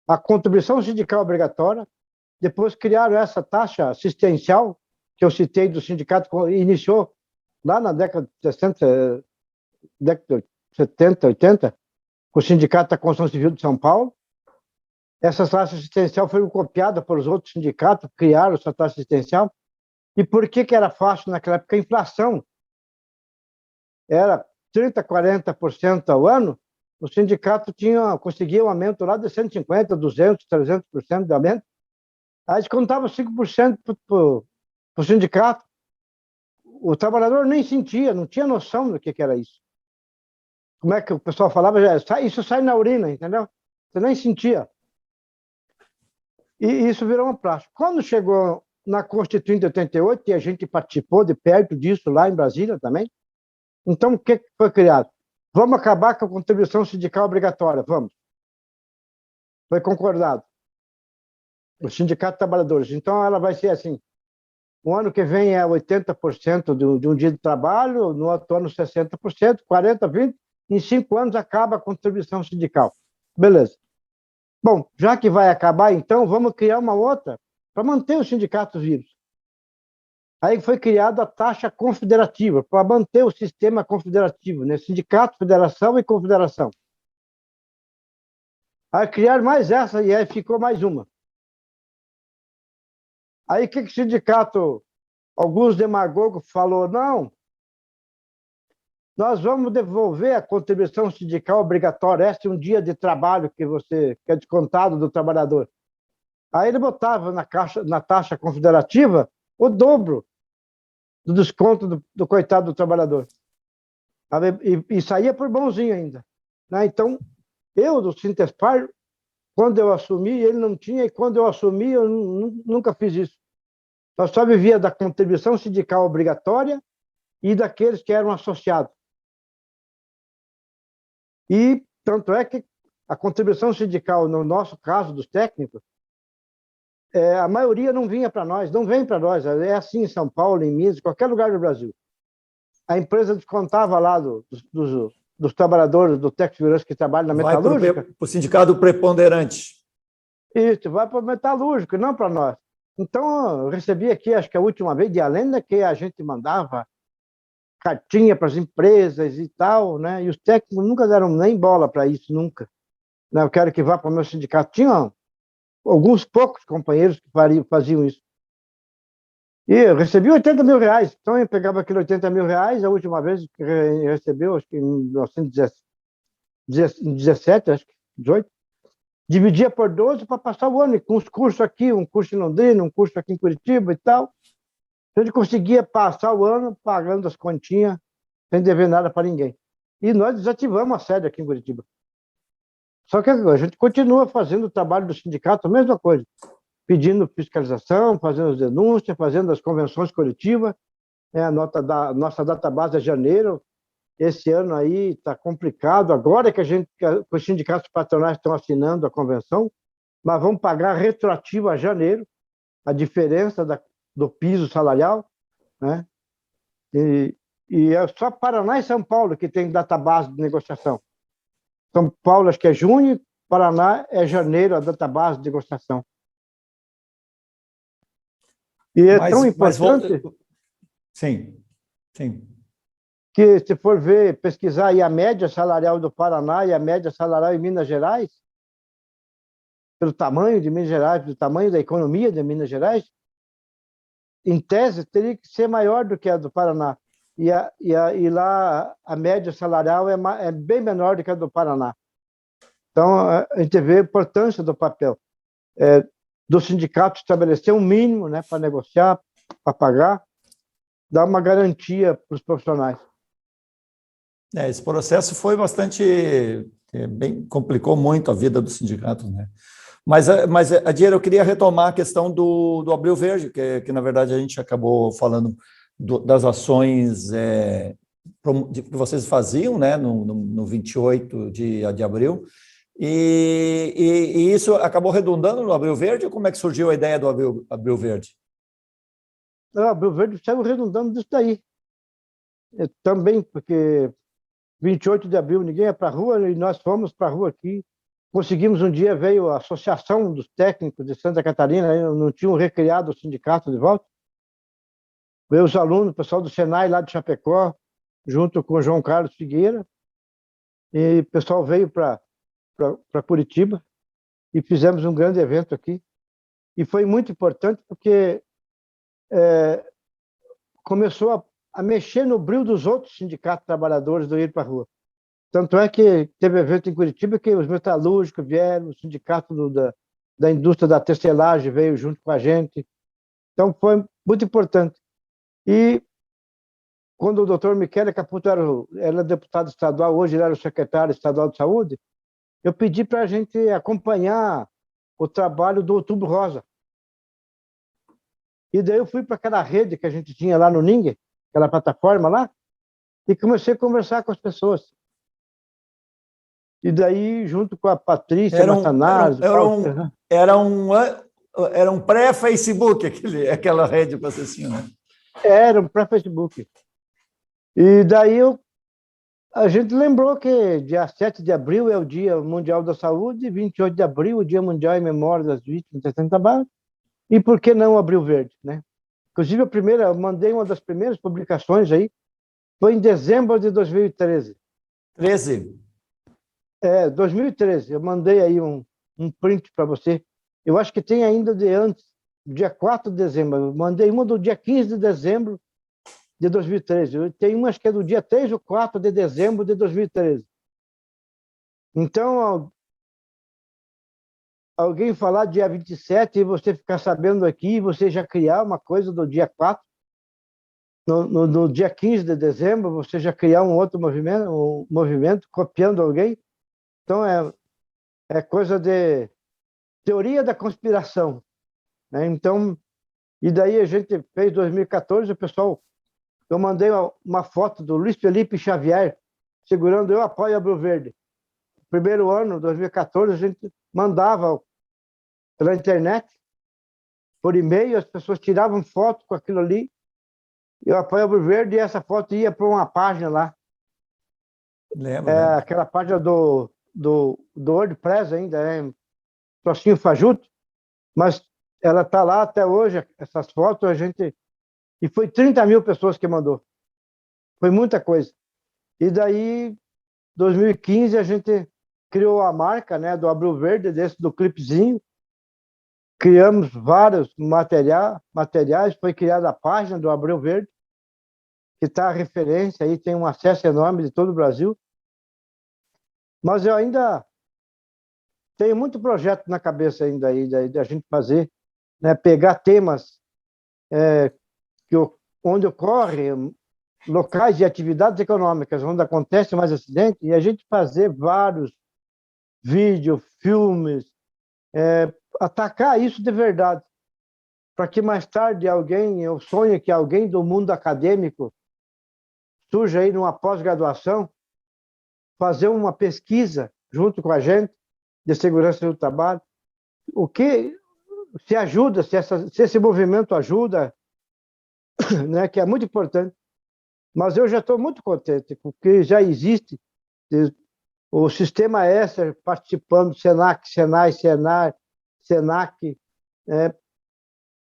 a contribuição sindical obrigatória, depois criaram essa taxa assistencial, que eu citei do sindicato, que iniciou lá na década de 60, década de 70, 80, com o Sindicato da Construção Civil de São Paulo. Essa taxa assistencial foi copiada por os outros sindicatos, criaram essa taxa assistencial. E por que era fácil naquela época? A inflação era 30%, 40% ao ano, o sindicato conseguia um aumento lá de 150%, 200%, 300% de aumento. Aí descontava 5% para o sindicato. O trabalhador nem sentia, não tinha noção do que era isso. Como é que o pessoal falava? Isso sai na urina, entendeu? Você nem sentia. E isso virou uma prática. Quando chegou na Constituinte de 88, e a gente participou de perto disso lá em Brasília também, então o que foi criado? Vamos acabar com a contribuição sindical obrigatória, vamos. Foi concordado. O Sindicato de Trabalhadores. Então ela vai ser assim, o ano que vem é 80% de um dia de trabalho, no outro ano 60%, 40%, 20%, em 5 anos acaba a contribuição sindical. Beleza. Bom, já que vai acabar, então, vamos criar uma outra para manter os sindicatos vivos. Aí foi criada a taxa confederativa, para manter o sistema confederativo, né? Sindicato, federação e confederação. Aí criaram mais essa e aí ficou mais uma. Aí o que o sindicato, alguns demagogos, falou? Não, nós vamos devolver a contribuição sindical obrigatória, esse é um dia de trabalho que é descontado do trabalhador. Aí ele botava na taxa confederativa o dobro do desconto do coitado do trabalhador. E saía por bonzinho ainda. Né? Então, eu, do Sintespar, quando eu assumi, ele não tinha, e quando eu assumi, eu nunca fiz isso. Nós só vivia da contribuição sindical obrigatória e daqueles que eram associados. E tanto é que a contribuição sindical, no nosso caso, dos técnicos, a maioria não vinha para nós, não vem para nós. É assim em São Paulo, em Minas, em qualquer lugar do Brasil. A empresa descontava lá dos trabalhadores do técnico de segurança que trabalham na metalúrgica. Vai para o sindicato preponderante. Isso, vai para o metalúrgico, não para nós. Então, eu recebi aqui, acho que a última vez, de além da que a gente mandava cartinha para as empresas e tal, né? E os técnicos nunca deram nem bola para isso, nunca. Né? Eu quero que vá para o meu sindicato. Tinha alguns poucos companheiros que faziam isso. E eu recebi 80 mil reais. Então eu pegava aquele 80 mil reais, a última vez que recebeu, acho que em 1917, acho que 18, dividia por 12 para passar o ano, com uns cursos aqui, um curso em Londrina, um curso aqui em Curitiba e tal. A gente conseguia passar o ano pagando as continhas, sem dever nada para ninguém. E nós desativamos a sede aqui em Curitiba. Só que a gente continua fazendo o trabalho do sindicato, a mesma coisa. Pedindo fiscalização, fazendo as denúncias, fazendo as convenções coletivas. A nossa database é janeiro. Esse ano aí está complicado. Agora que os sindicatos patronais estão assinando a convenção, mas vamos pagar retroativo a janeiro, a diferença do piso salarial, né? E é só Paraná e São Paulo que tem database de negociação. São Paulo acho que é junho, Paraná é janeiro a database de negociação. E é tão importante sim, sim, que se for pesquisar aí a média salarial do Paraná e a média salarial em Minas Gerais, pelo tamanho de Minas Gerais, pelo tamanho da economia de Minas Gerais, em tese teria que ser maior do que a do Paraná. E lá a média salarial é bem menor do que a do Paraná. Então, a gente vê a importância do papel do sindicato estabelecer um mínimo, né, para negociar, para pagar, dar uma garantia para os profissionais. Esse processo foi bastante, complicou muito a vida do sindicato, né? Mas Adier, eu queria retomar a questão do Abril Verde, que na verdade a gente acabou falando das ações que vocês faziam, né, no 28 de abril, e isso acabou redundando no Abril Verde, ou como é que surgiu a ideia do Abril Verde? O Abril Verde saiu redundando disso daí. Também, porque 28 de abril ninguém ia para a rua, e nós fomos para a rua aqui. Conseguimos um dia, veio a Associação dos Técnicos de Santa Catarina, não tinham recriado o sindicato de volta. Veio os alunos, o pessoal do Senai lá de Chapecó, junto com o João Carlos Figueira, e o pessoal veio para Curitiba e fizemos um grande evento aqui. E foi muito importante porque começou a mexer no brilho dos outros sindicatos trabalhadores do ir para a rua. Tanto é que teve evento em Curitiba que os metalúrgicos vieram, o sindicato da indústria da tecelagem veio junto com a gente. Então, foi muito importante. E quando o doutor Michele Caputo era deputado estadual, hoje ele era o secretário estadual de saúde, eu pedi para a gente acompanhar o trabalho do Outubro Rosa. E daí eu fui para aquela rede que a gente tinha lá no Ning, aquela plataforma lá, e comecei a conversar com as pessoas. E daí, junto com a Patrícia Matanazzo... Era um pré-Facebook, aquela rede que você tinha, né? Era um pré-Facebook. E daí a gente lembrou que dia 7 de abril é o Dia Mundial da Saúde, 28 de abril, o Dia Mundial em Memória das Vítimas de acidente de trabalho, e por que não Abril Verde, né? Inclusive, eu mandei uma das primeiras publicações aí, foi em dezembro de 2013. 13? 2013. Eu mandei aí um print para você. Eu acho que tem ainda de antes, dia 4 de dezembro. Eu mandei uma do dia 15 de dezembro de 2013. Eu tenho uma, acho que é do dia 3 ou 4 de dezembro de 2013. Então, alguém falar dia 27 e você ficar sabendo aqui, você já criar uma coisa do dia 4, no dia 15 de dezembro, você já criar um outro movimento copiando alguém. Então, é coisa de teoria da conspiração, né? Então, e daí a gente fez 2014, o pessoal, eu mandei uma foto do Luiz Felipe Xavier segurando Eu Apoio Abril Verde. Primeiro ano, 2014, a gente mandava pela internet, por e-mail, as pessoas tiravam foto com aquilo ali, Eu Apoio Abril Verde, e essa foto ia para uma página lá. Lembro. Aquela página do WordPress ainda, Trocinho Fajuto, mas ela está lá até hoje, essas fotos, e foi 30 mil pessoas que mandou. Foi muita coisa. E daí, 2015, a gente criou a marca, né, do Abril Verde, do clipezinho. Criamos vários materiais, foi criada a página do Abril Verde, que está a referência, aí tem um acesso enorme de todo o Brasil. Mas eu ainda tenho muito projeto na cabeça ainda aí, da gente fazer, né, pegar temas onde ocorrem locais de atividades econômicas, onde acontece mais acidente, e a gente fazer vários vídeos, filmes, atacar isso de verdade, para que mais tarde eu sonho que alguém do mundo acadêmico surja aí numa pós-graduação, fazer uma pesquisa junto com a gente de segurança do trabalho, o que se ajuda, se esse movimento ajuda, né, que é muito importante. Mas eu já estou muito contente, porque já existe o Sistema ESSER participando, SENAC, SENAI, SENAC,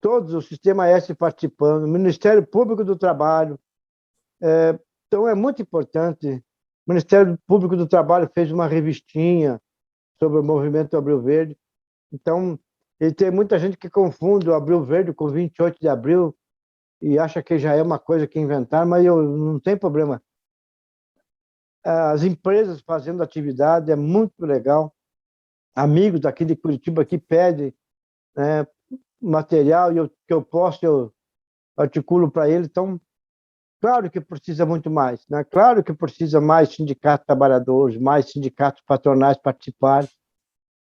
todos o Sistema ESSER participando, o Ministério Público do Trabalho. Então, é muito importante. O Ministério Público do Trabalho fez uma revistinha sobre o movimento Abril Verde. Então, e tem muita gente que confunde o Abril Verde com 28 de abril e acha que já é uma coisa que inventaram, mas não tem problema. As empresas fazendo atividade é muito legal. Amigos daqui de Curitiba que pedem material e que eu posto, eu articulo para eles. Então, claro que precisa muito mais, né? Claro que precisa mais sindicatos trabalhadores, mais sindicatos patronais participarem.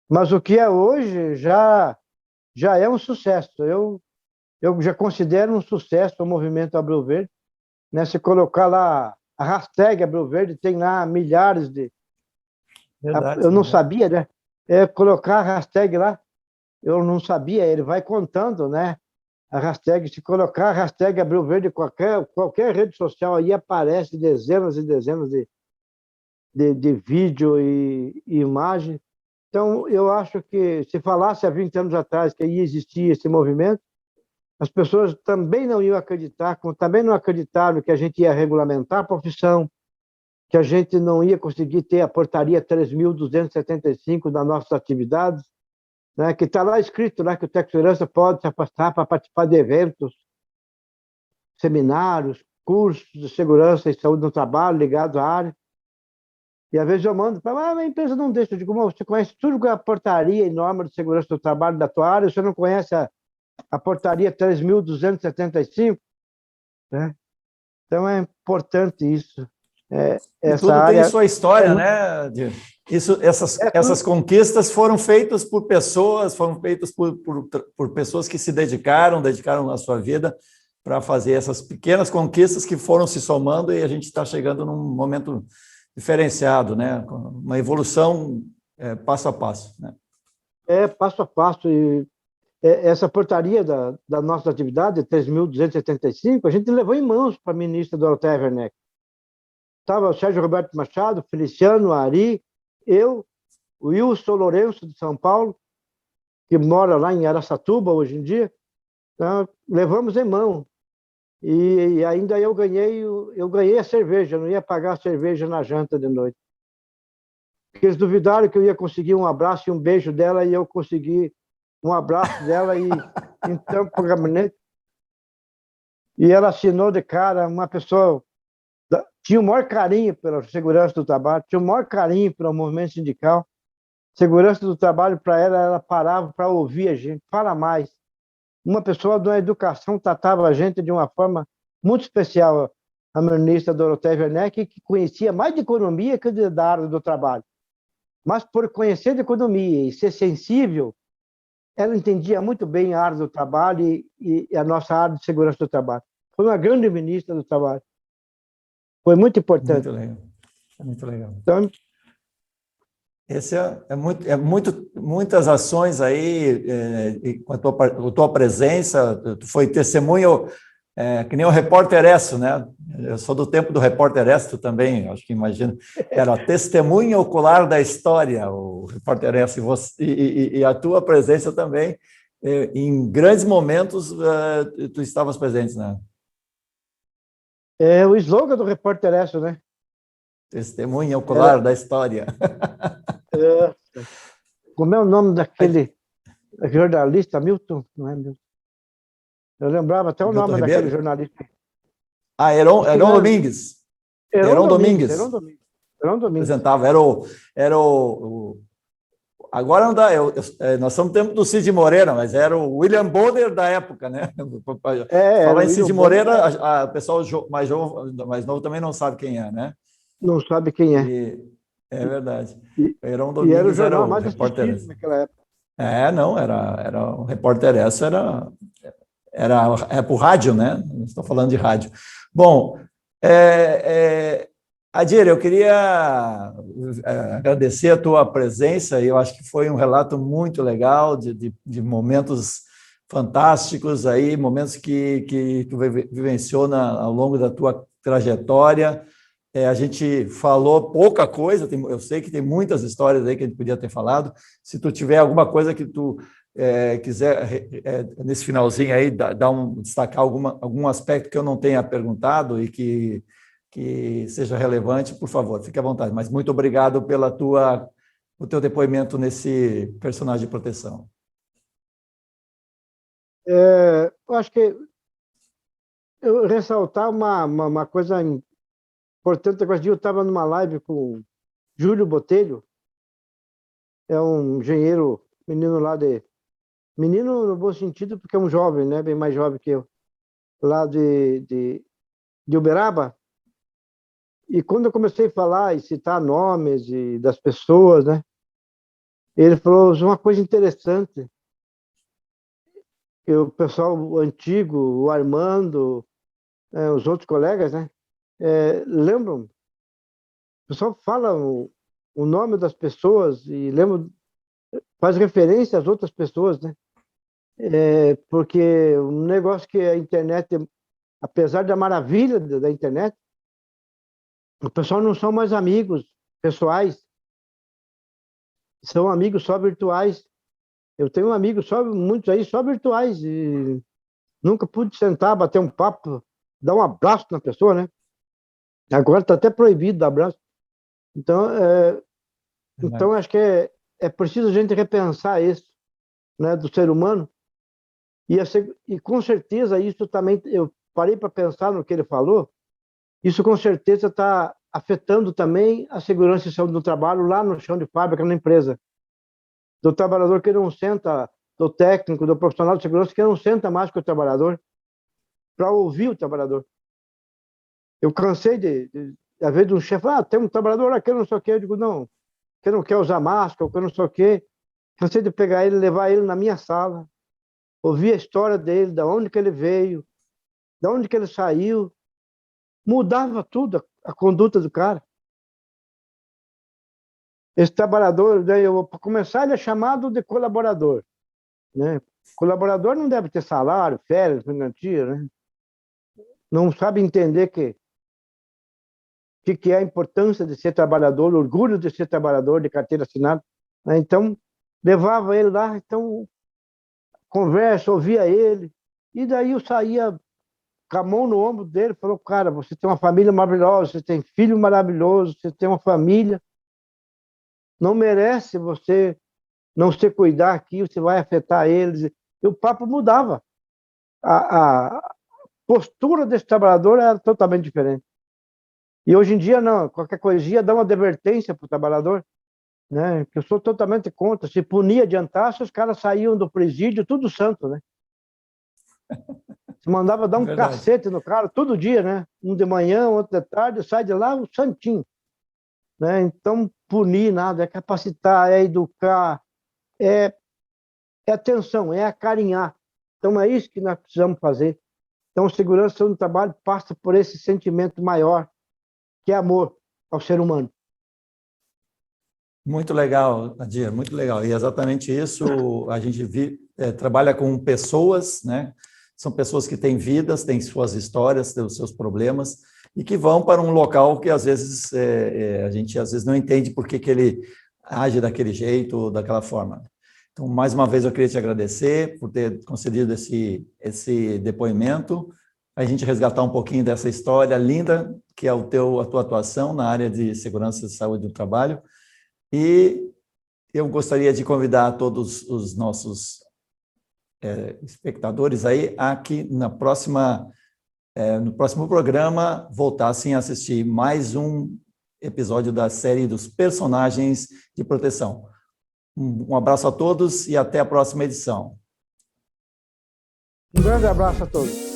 Mas o que é hoje já é um sucesso. Eu já considero um sucesso o movimento Abril Verde, né? Se colocar lá a hashtag Abril Verde, tem lá milhares de... Verdade, eu não sabia, né? Colocar a hashtag lá, eu não sabia, ele vai contando, né? A hashtag, se colocar a hashtag Abril Verde, qualquer rede social, aí aparece dezenas e dezenas de vídeo e imagem. Então, eu acho que se falasse há 20 anos atrás que ia existir esse movimento, as pessoas também não iam acreditar, como também não acreditaram que a gente ia regulamentar a profissão, que a gente não ia conseguir ter a portaria 3.275 das nossas atividades, né, que está lá escrito, né, que o técnico de segurança pode se afastar para participar de eventos, seminários, cursos de segurança e saúde no trabalho ligados à área. E às vezes eu mando para a empresa não deixa. Eu digo, você conhece tudo que é a portaria e norma de segurança do trabalho da tua área, você não conhece a portaria 3.275, né? Então é importante isso. E Essa tudo tem área sua é, história, né, Dir? Essas tudo, conquistas foram feitas por pessoas, foram feitas por pessoas que se dedicaram a sua vida para fazer essas pequenas conquistas que foram se somando e a gente está chegando num momento diferenciado, né? Com uma evolução passo a passo, né? passo a passo. E essa portaria da nossa atividade, 3.275, a gente levou em mãos para a ministra Dorothea Werneck. Estava o Sérgio Roberto Machado, Feliciano, Ari, eu, o Wilson Lourenço, de São Paulo, que mora lá em Araçatuba hoje em dia. Então, levamos em mão. E ainda eu ganhei a cerveja, não ia pagar a cerveja na janta de noite. Porque eles duvidaram que eu ia conseguir um abraço e um beijo dela, e eu consegui um abraço dela e então para o gabinete. E ela assinou de cara, uma pessoa tinha o maior carinho pela segurança do trabalho, tinha o maior carinho pelo movimento sindical. Segurança do trabalho, para ela parava para ouvir a gente, fala mais. Uma pessoa da educação tratava a gente de uma forma muito especial, a ministra Dorothea Werneck, que conhecia mais de economia que da área do trabalho. Mas por conhecer de economia e ser sensível, ela entendia muito bem a área do trabalho e a nossa área de segurança do trabalho. Foi uma grande ministra do trabalho. Foi muito importante. Muito legal, muito legal. Então, Esse muitas ações aí, com a tua presença, tu foi testemunho, que nem o Repórter Esso, né? Eu sou do tempo do Repórter Esso, tu também, acho que imagino. Era testemunha ocular da história, o Repórter Esso, e a tua presença também, em grandes momentos, tu estavas presente, né? é o slogan do Repórter Esso, né? Testemunha ocular Era, da história. é, como é o nome daquele jornalista, Milton? Não é Milton? Eu lembrava até o Milton nome daquele Ribeiro? jornalista. Ah, Acho que Heron não é Domingues. Heron Heron Domingues, Domingues Heron Domingues. Heron Domingues. apresentava. Agora não dá, nós somos no tempo do Cid Moreira, mas era o William Bonner da época, né? Era Falar o em William Cid Bonner, Moreira, o pessoal mais novo também não sabe quem é, né? não sabe quem é. E é verdade. E, Heron e era o Domingues era jornal o mais repórter. assistido naquela época. Não, era o repórter essa é por rádio, né? Estou falando de rádio. Bom, Adir, eu queria agradecer a tua presença. Eu acho que foi um relato muito legal de momentos fantásticos aí, momentos que tu vivenciou ao longo da tua trajetória. A gente falou pouca coisa, eu sei que tem muitas histórias aí que a gente podia ter falado. Se tu tiver alguma coisa que tu quiser, nesse finalzinho aí, destacar algum aspecto que eu não tenha perguntado e que seja relevante, por favor, fique à vontade. Mas muito obrigado o teu depoimento nesse personagem de proteção. Eu acho que eu ressaltar uma coisa importante. Eu estava numa live com o Júlio Botelho, é um engenheiro, menino lá menino no bom sentido, porque é um jovem, né? Bem mais jovem que eu, lá de Uberaba. E quando eu comecei a falar e citar nomes das pessoas, né? Ele falou uma coisa interessante, que o pessoal antigo, o Armando, os outros colegas, né? Lembram? O pessoal fala o nome das pessoas e lembra, faz referência às outras pessoas, né? Porque um negócio que a internet, apesar da maravilha da internet, o pessoal não são mais amigos pessoais, são amigos só virtuais. Eu tenho amigos muitos aí só virtuais e nunca pude sentar, bater um papo, dar um abraço na pessoa, né? Agora está até proibido dar abraço. Então acho que é preciso a gente repensar isso, né, do ser humano. E com certeza isso também, eu parei para pensar no que ele falou, isso com certeza está afetando também a segurança e saúde do trabalho lá no chão de fábrica, na empresa. Do trabalhador que não senta, do técnico, do profissional de segurança que não senta mais com o trabalhador para ouvir o trabalhador. Eu cansei às vezes, um chefe, tem um trabalhador aqui, não sei o quê. Eu digo, não, que não quer usar máscara, que não sei o quê. Cansei de pegar ele, levar ele na minha sala, ouvir a história dele, de onde que ele veio, de onde que ele saiu. Mudava tudo, a conduta do cara. Esse trabalhador, para começar, ele é chamado de colaborador, né? Colaborador não deve ter salário, férias, garantia, né? Não sabe entender que é a importância de ser trabalhador, o orgulho de ser trabalhador, de carteira assinada, né? Então, levava ele lá, então, conversa, ouvia ele, e daí eu saía com a mão no ombro dele, falou, cara, você tem uma família maravilhosa, você tem filho maravilhoso, você tem uma família, não merece você não se cuidar aqui, você vai afetar eles. E o papo mudava. A postura desse trabalhador era totalmente diferente. E hoje em dia, não, qualquer coisinha dá uma advertência para o trabalhador, né? Que eu sou totalmente contra. Se punia adiantasse, os caras saíam do presídio tudo santo, né? Se mandava dar um cacete no cara todo dia, né? Um de manhã, outro de tarde, sai de lá um santinho, né? Então, punir nada, é capacitar, é educar, é atenção, é acarinhar. Então, é isso que nós precisamos fazer. Então, segurança no trabalho passa por esse sentimento maior, que é amor ao ser humano. Muito legal, Nadir, muito legal. E exatamente isso, a gente trabalha com pessoas, né? São pessoas que têm vidas, têm suas histórias, têm os seus problemas, e que vão para um local que, às vezes, a gente às vezes não entende por que ele age daquele jeito ou daquela forma. Então, mais uma vez, eu queria te agradecer por ter concedido esse depoimento, a gente resgatar um pouquinho dessa história linda, que é a tua atuação na área de segurança e saúde do trabalho. E eu gostaria de convidar todos os nossos espectadores aí a que no próximo programa voltassem a assistir mais um episódio da série dos personagens de proteção. Um abraço a todos e até a próxima edição. Um grande abraço a todos.